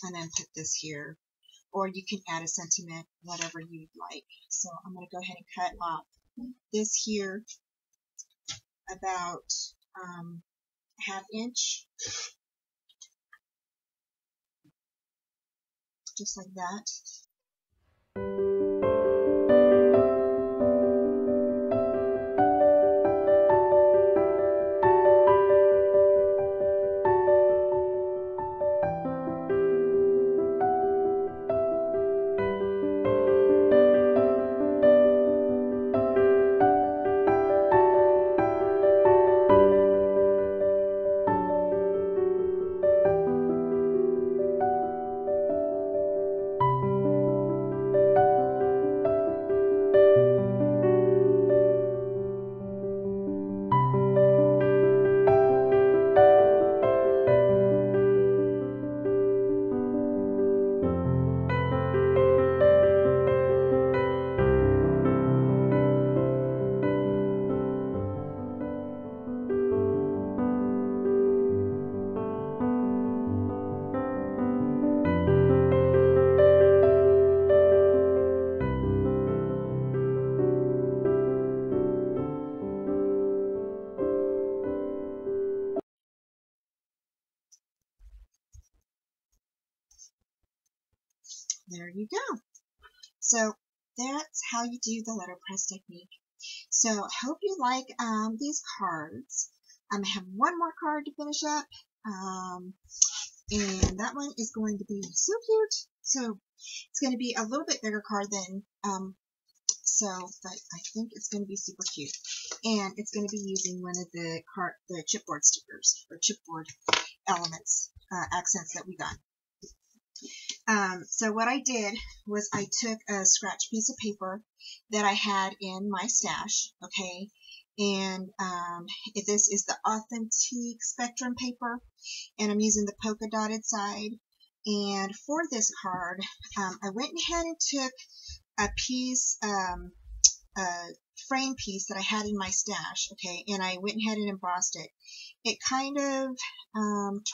and then put this here. Or you can add a sentiment, whatever you'd like. So I'm going to go ahead and cut off this here about ½ inch, just like that. There you go. So that's how you do the letterpress technique. So I hope you like these cards. I have one more card to finish up, and that one is going to be so cute. So it's going to be a little bit bigger card than but I think it's going to be super cute. And it's going to be using one of the chipboard stickers or chipboard elements, accents that we got. So what I did was I took a scratch piece of paper that I had in my stash, okay, and this is the Authentique Spectrum paper, and I'm using the polka dotted side. And for this card, I went ahead and took a piece, a frame piece that I had in my stash, okay, and I went ahead and embossed it. It kind of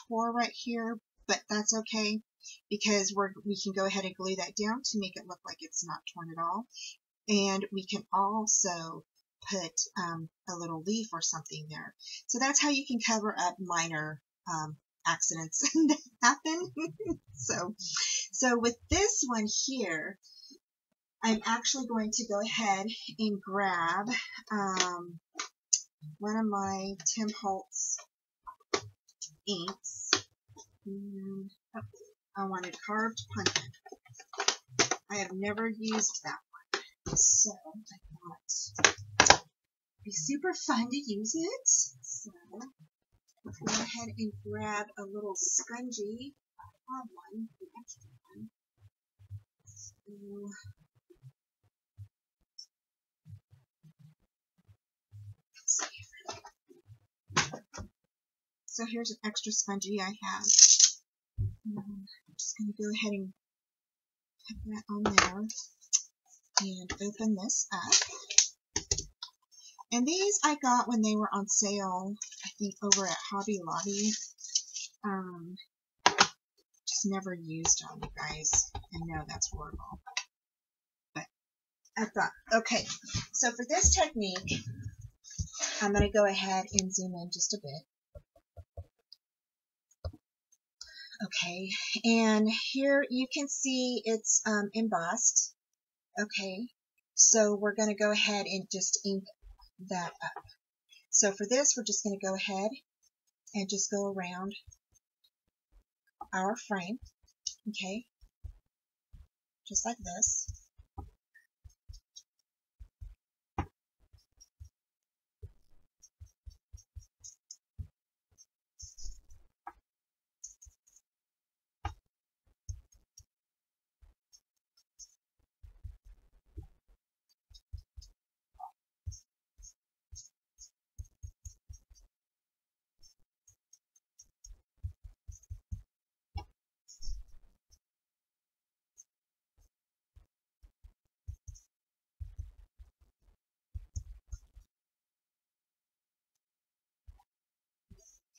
tore right here, but that's okay, because we can go ahead and glue that down to make it look like it's not torn at all. And we can also put a little leaf or something there. So that's how you can cover up minor accidents that happen. So with this one here, I'm actually going to go ahead and grab one of my Tim Holtz inks. And, I wanted carved pumpkin. I have never used that one, so I thought it'd be super fun to use it. So let's go ahead and grab a little scrunchie. I have one, the extra one. So here's an extra spongy I have. I'm just going to go ahead and put that on there and open this up. And these I got when they were on sale, I think over at Hobby Lobby. Just never used them, you guys. I know that's horrible. But I thought, okay, so for this technique, I'm going to go ahead and zoom in just a bit. Okay, and here you can see it's embossed. Okay, so we're going to go ahead and just ink that up. So for this, we're just going to go ahead and just go around our frame, okay, just like this.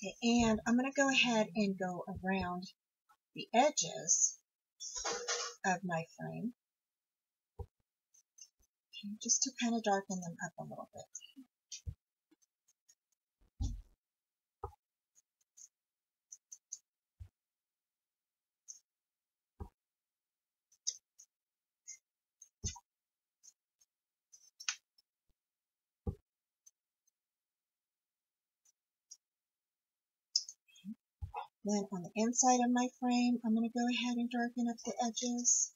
Okay, and I'm going to go ahead and go around the edges of my frame, okay, just to kind of darken them up a little bit. Then on the inside of my frame, I'm going to go ahead and darken up the edges.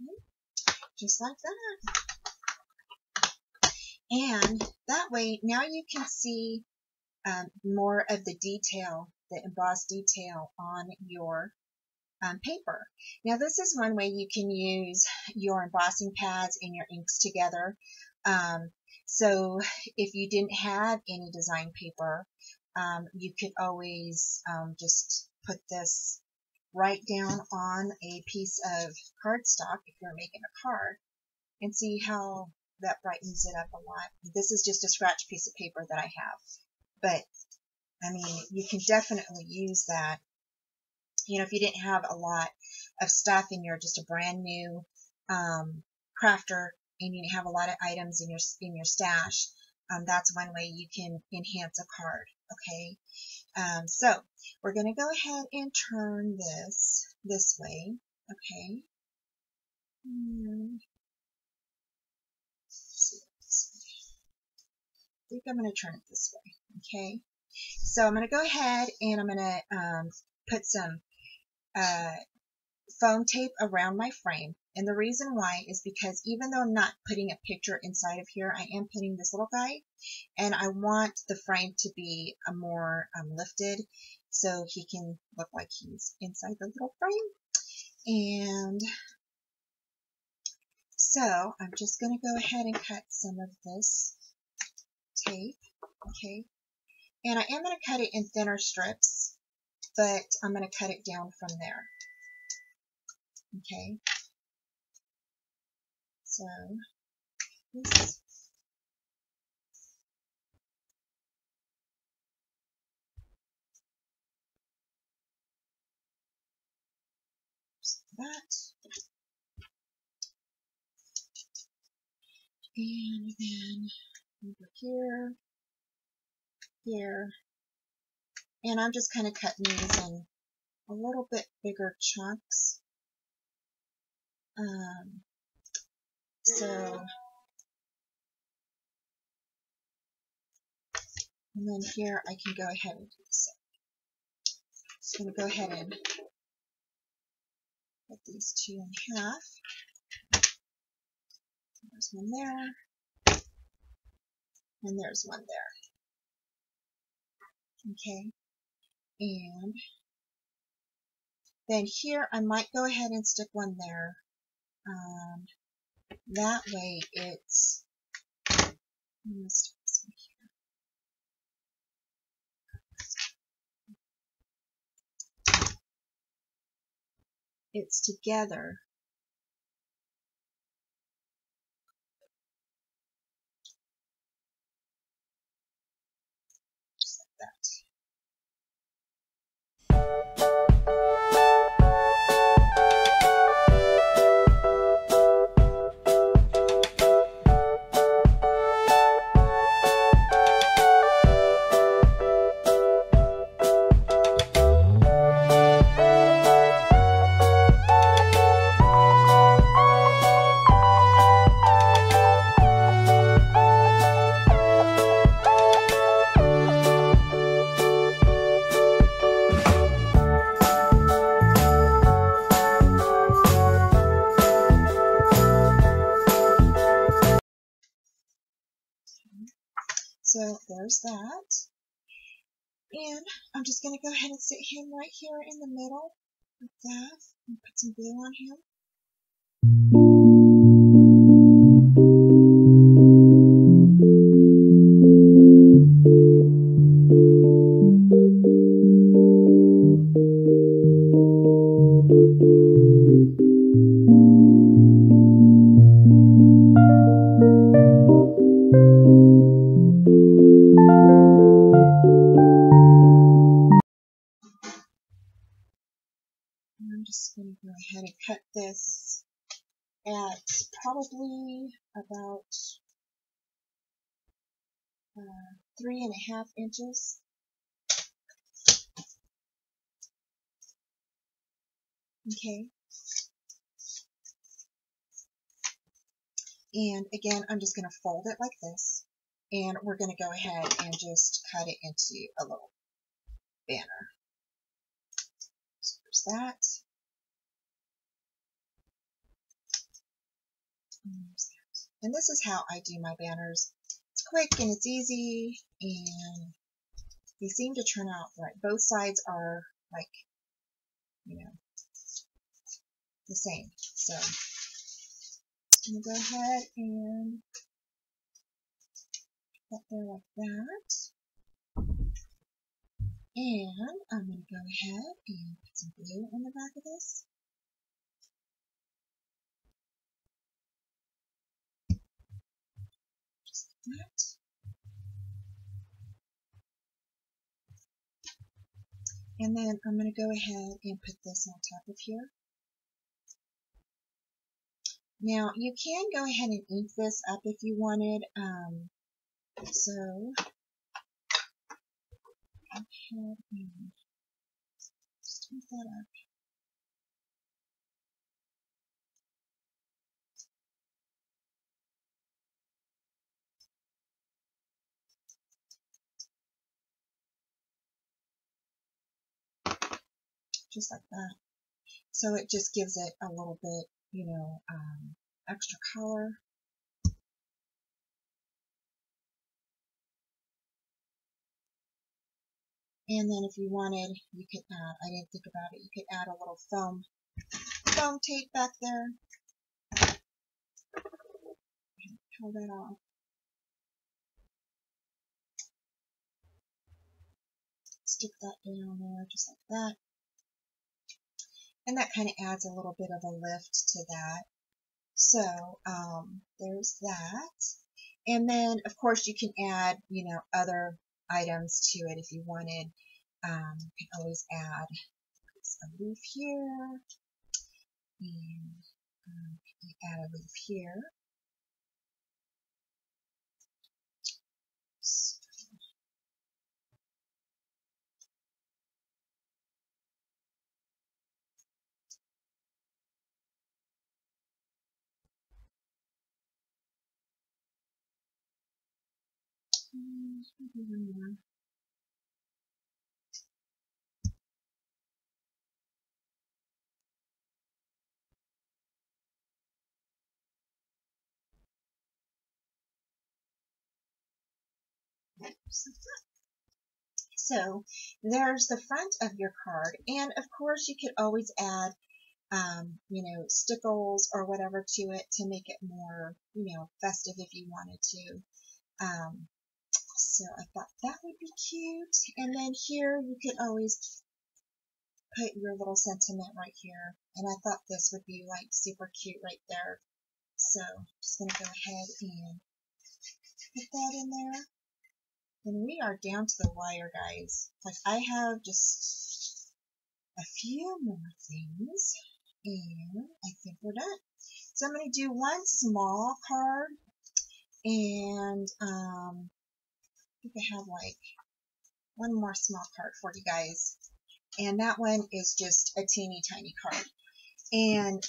Okay, just like that. And that way, now you can see more of the detail, the embossed detail on your paper. Now this is one way you can use your embossing pads and your inks together. So if you didn't have any design paper, you could always just put this right down on a piece of cardstock if you're making a card, and see how that brightens it up a lot. This is just a scratch piece of paper that I have, but I mean, you can definitely use that. You know, if you didn't have a lot of stuff and you're just a brand new crafter and you have a lot of items in your stash, that's one way you can enhance a card. Okay, so we're going to go ahead and turn this way. Okay, I think I'm going to turn it this way. Okay, so I'm going to go ahead and I'm going to put some foam tape around my frame. And the reason why is because even though I'm not putting a picture inside of here, I am putting this little guy, and I want the frame to be more lifted so he can look like he's inside the little frame. And so I'm just going to go ahead and cut some of this tape, okay? And I am going to cut it in thinner strips, but I'm going to cut it down from there, okay? So this, that, and then over here, here. And I'm just kind of cutting these in a little bit bigger chunks. And then here I can go ahead and do the same. So I'm going to go ahead and put these two in half. There's one there, and there's one there. Okay, and then here I might go ahead and stick one there. That way it's, I'm going to stick this one here. It's together. Just like that. So there's that. And I'm just going to go ahead and sit him right here in the middle like that and put some glue on him. I'm just going to go ahead and cut this at probably about 3.5 inches. Okay. And again, I'm just going to fold it like this, and we're going to go ahead and just cut it into a little banner. So there's that. And this is how I do my banners. It's quick and it's easy, and they seem to turn out right. Both sides are like, you know, the same. So I'm going to go ahead and put that there like that. And I'm going to go ahead and put some glue on the back of this. Just like that. And then I'm going to go ahead and put this on top of here. Now, you can go ahead and ink this up if you wanted. So, go ahead and just ink that up. Just like that. So it just gives it a little bit, you know, extra color. And then if you wanted, you could add, I didn't think about it, you could add a little foam tape back there. Pull that off. Stick that down there just like that. And that kind of adds a little bit of a lift to that. So there's that. And then, of course, you can add, you know, other items to it if you wanted. You can always add a leaf here, and add a leaf here. So So there's the front of your card, and of course you could always add, you know, stickles or whatever to it to make it more, you know, festive if you wanted to. So I thought that would be cute. And then here you could always put your little sentiment right here. And I thought this would be like super cute right there. So I'm just going to go ahead and put that in there. And we are down to the wire, guys. Like, I have just a few more things, and I think we're done. So I'm going to do one small card, and I think I have like one more small card for you guys. And that one is just a teeny tiny card. And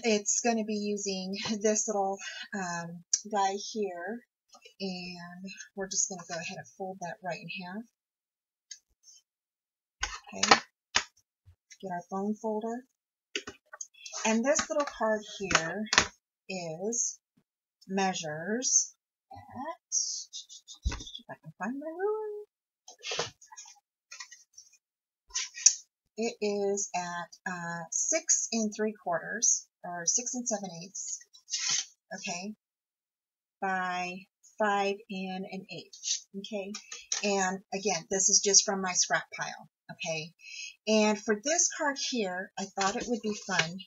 it's going to be using this little guy here. And we're just going to go ahead and fold that right in half. Okay. Get our bone folder. And this little card here is measures at, if I can find my ruler. It is at 6 3/4 or 6 7/8. Okay. By 5 1/8. Okay. And again, this is just from my scrap pile. Okay. And for this card here, I thought it would be fun.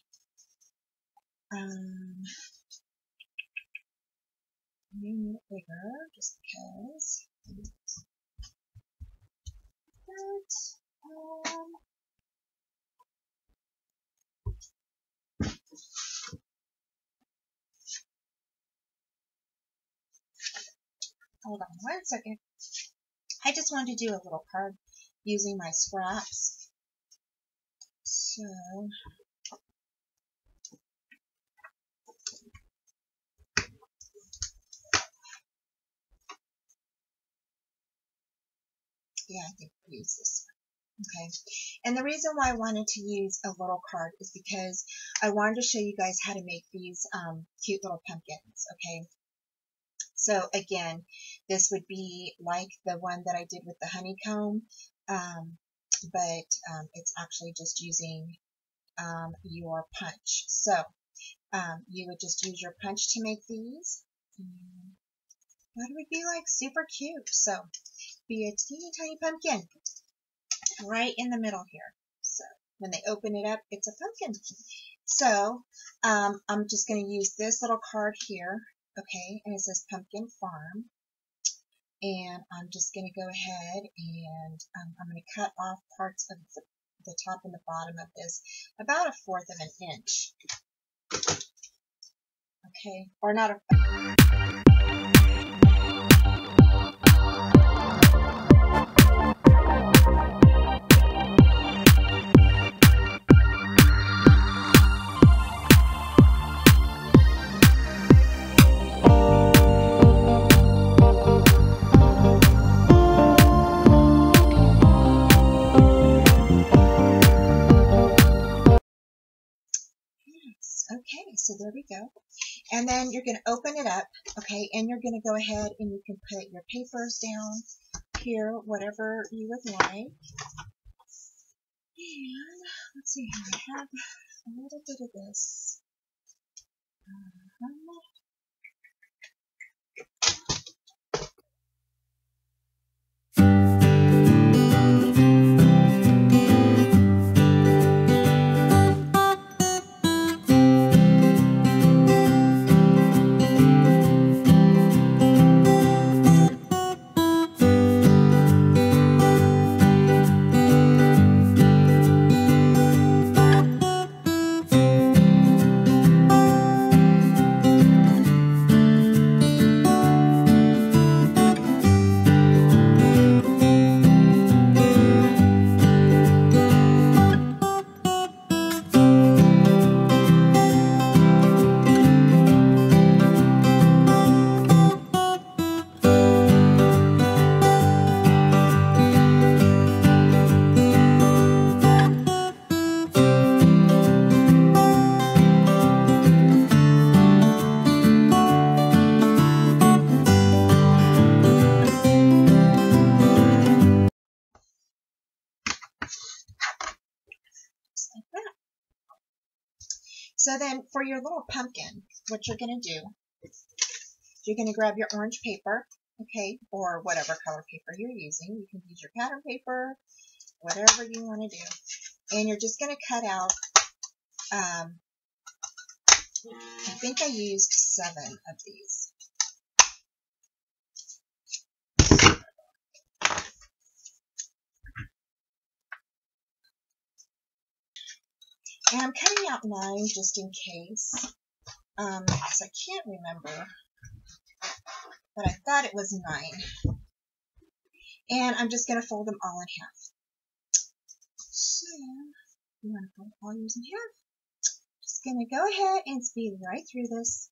Making it bigger just because. Hold on one second. I just wanted to do a little card using my scraps. So yeah, I think we'll use this one. Okay. And the reason why I wanted to use a little card is because I wanted to show you guys how to make these cute little pumpkins. Okay. So again, this would be like the one that I did with the honeycomb, but it's actually just using your punch. So you would just use your punch to make these. That would be like super cute. So be a teeny tiny pumpkin right in the middle here. So when they open it up, it's a pumpkin. So I'm just going to use this little card here. Okay, and it says Pumpkin Farm, and I'm just going to go ahead and I'm going to cut off parts of the top and the bottom of this, about 1/4 of an inch. Okay, or not a... Okay, so there we go. And then you're going to open it up, okay, and you're going to go ahead and you can put your papers down here, whatever you would like. And let's see here, I have a little bit of this. like that. So then for your little pumpkin, what you're going to do, you're going to grab your orange paper, okay, or whatever color paper you're using. You can use your pattern paper, whatever you want to do. And you're just going to cut out, I think I used 7 of these. And I'm cutting out 9 just in case, because I can't remember, but I thought it was 9. And I'm just going to fold them all in half. So, you want to fold all yours in half? Just going to go ahead and speed right through this.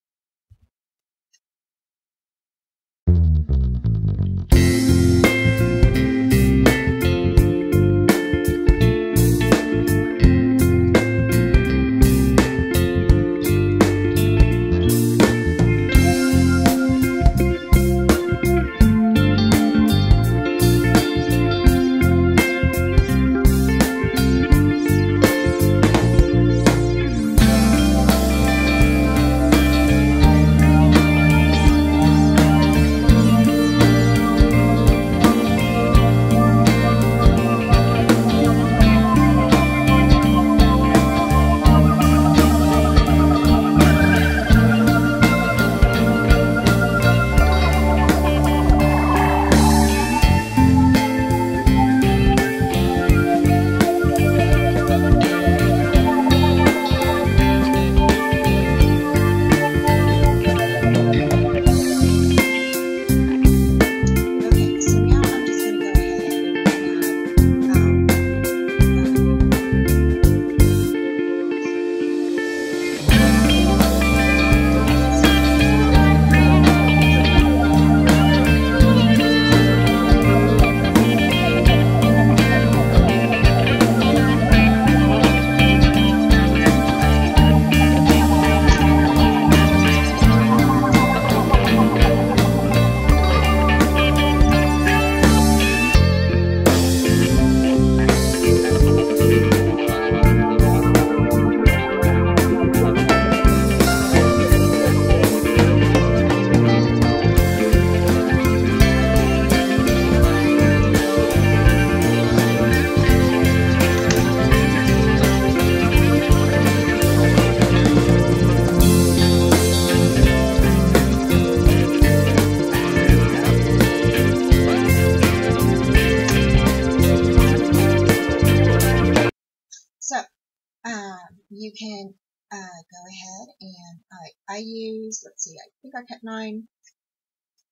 You can go ahead and I used, let's see, I think I cut 9.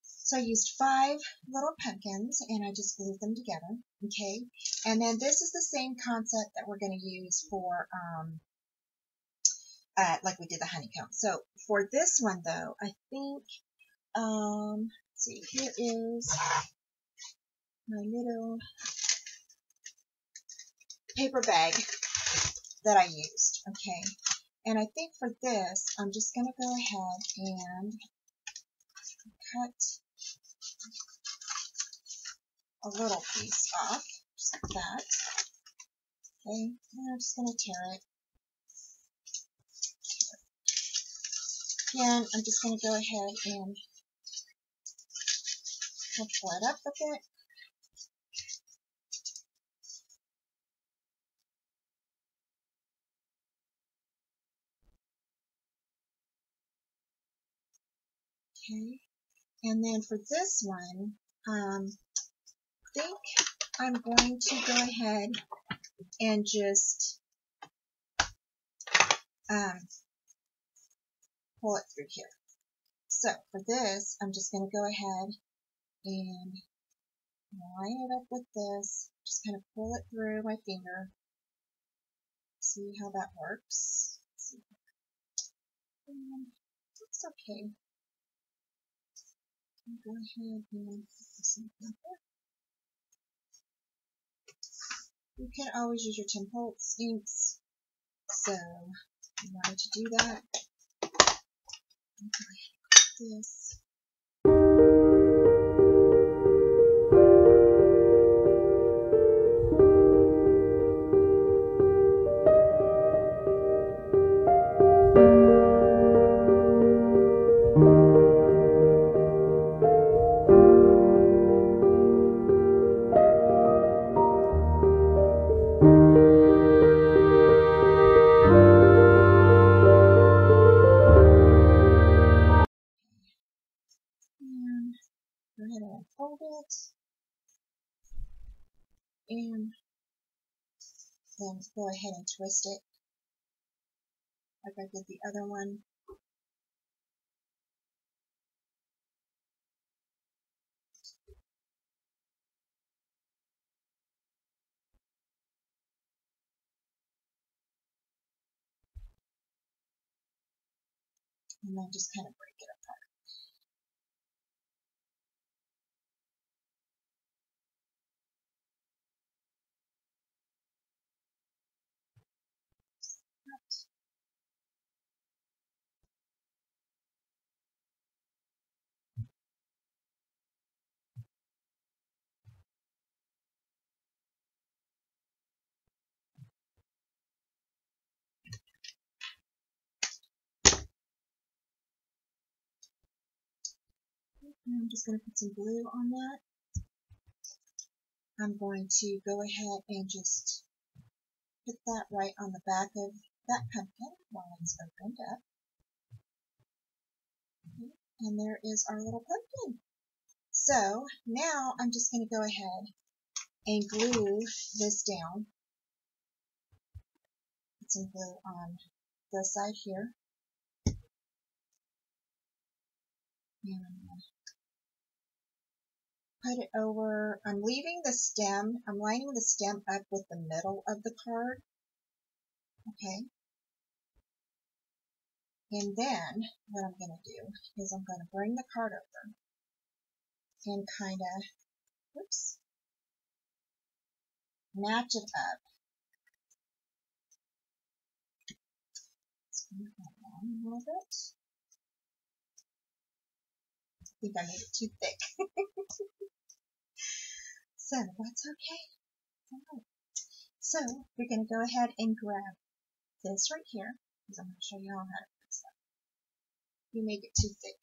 So I used 5 little pumpkins and I just glued them together, okay? And then this is the same concept that we're going to use for, like we did the honeycomb. So for this one though, I think, let's see, here is my little paper bag that I used, okay? And I think for this, I'm just going to go ahead and cut a little piece off, just like that, okay? And I'm just going to tear it. Again, I'm just going to go ahead and pull it up a bit. Okay, and then for this one, I think I'm going to go ahead and just pull it through here. So for this, I'm just going to go ahead and line it up with this. Just kind of pull it through my finger. See how that works. It's okay. Go ahead and put this in here. You can always use your Temple inks. So if you wanted to do that, go ahead and this. go ahead and twist it like I did the other one. And then just kind of break it apart. And I'm just going to put some glue on that. I'm going to go ahead and just put that right on the back of that pumpkin while it's opened up. Okay. And there is our little pumpkin. So now I'm just going to go ahead and glue this down. Put some glue on the side here. And I'm going to put it over. I'm leaving the stem. I'm lining the stem up with the middle of the card. Okay. And then what I'm going to do is I'm going to bring the card over and kind of, whoops, match it up. Let's move that down a little bit. I think I made it too thick. So that's okay. All right. So we're going to go ahead and grab this right here, because I'm going to show you all how to fix that. If you make it too thick,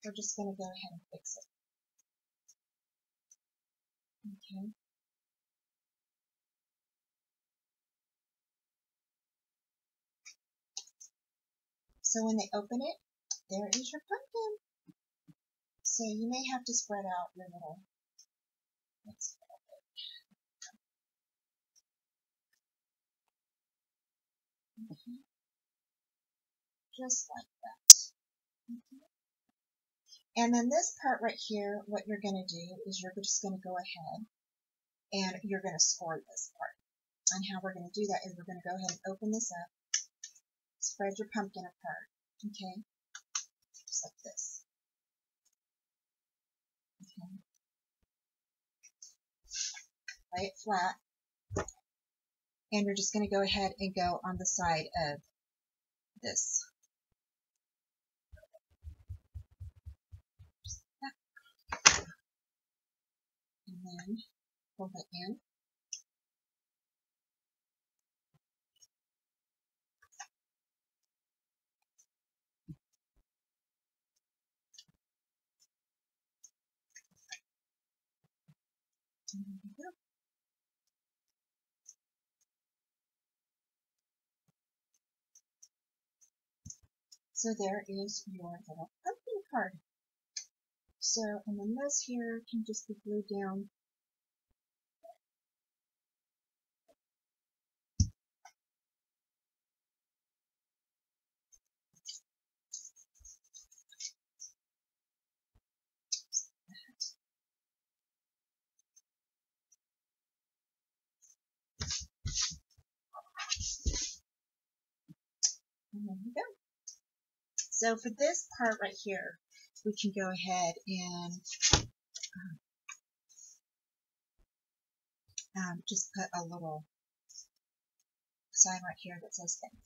we're just going to go ahead and fix it. Okay. So when they open it, there is your pumpkin. So you may have to spread out your little, let's go. Okay. Just like that. Okay. And then this part right here, what you're going to do is you're just going to go ahead and you're going to score this part. And how we're going to do that is we're going to go ahead and open this up, spread your pumpkin apart, okay, just like this. Okay. Lay it flat, and you're just going to go ahead and go on the side of this. And then pull it in. And there we go. So there is your little pumpkin card. So, and then this here can just be glued down. And there we go. So for this part right here, we can go ahead and just put a little sign right here that says thank you.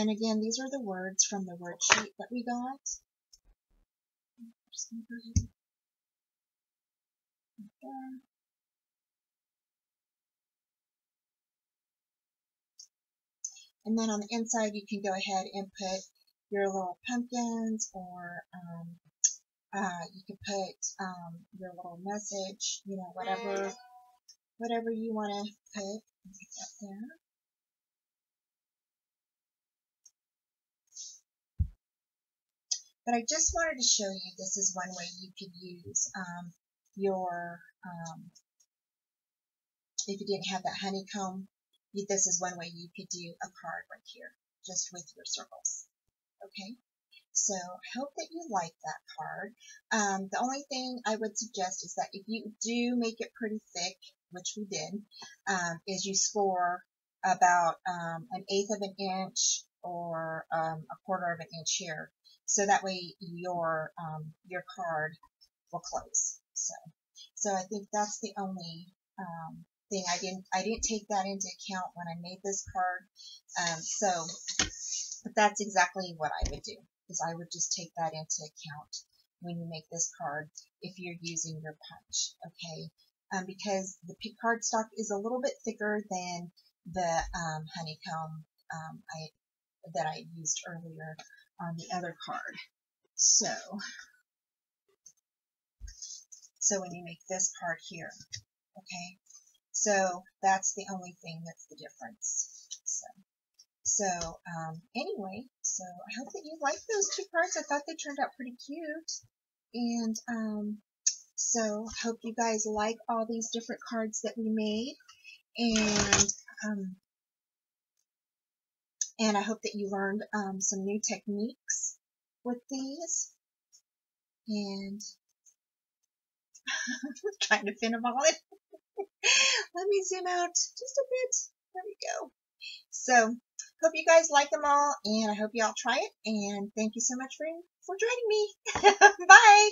And again, these are the words from the word sheet that we got. I'm just going to go ahead and put there. And then on the inside, you can go ahead and put your little pumpkins, or you can put your little message, you know, whatever you want to put. Put that there. But I just wanted to show you this is one way you could use your, if you didn't have that honeycomb, this is one way you could do a card right here, just with your circles. Okay, so I hope that you like that card. The only thing I would suggest is that if you do make it pretty thick, which we did, is you score about 1/8 of an inch or a 1/4 of an inch here, so that way your card will close. So I think that's the only thing. I didn't take that into account when I made this card. But that's exactly what I would do, is I would just take that into account when you make this card if you're using your punch, okay? Because the cardstock is a little bit thicker than the honeycomb that I used earlier on the other card. So when you make this card here, okay? So that's the only thing that's the difference. Anyway, so I hope that you like those 2 cards. I thought they turned out pretty cute. And so I hope you guys like all these different cards that we made. And I hope that you learned some new techniques with these. And I'm trying to fit them all in. Let me zoom out just a bit. There we go. So, hope you guys like them all, and I hope you all try it, and thank you so much for joining me. Bye!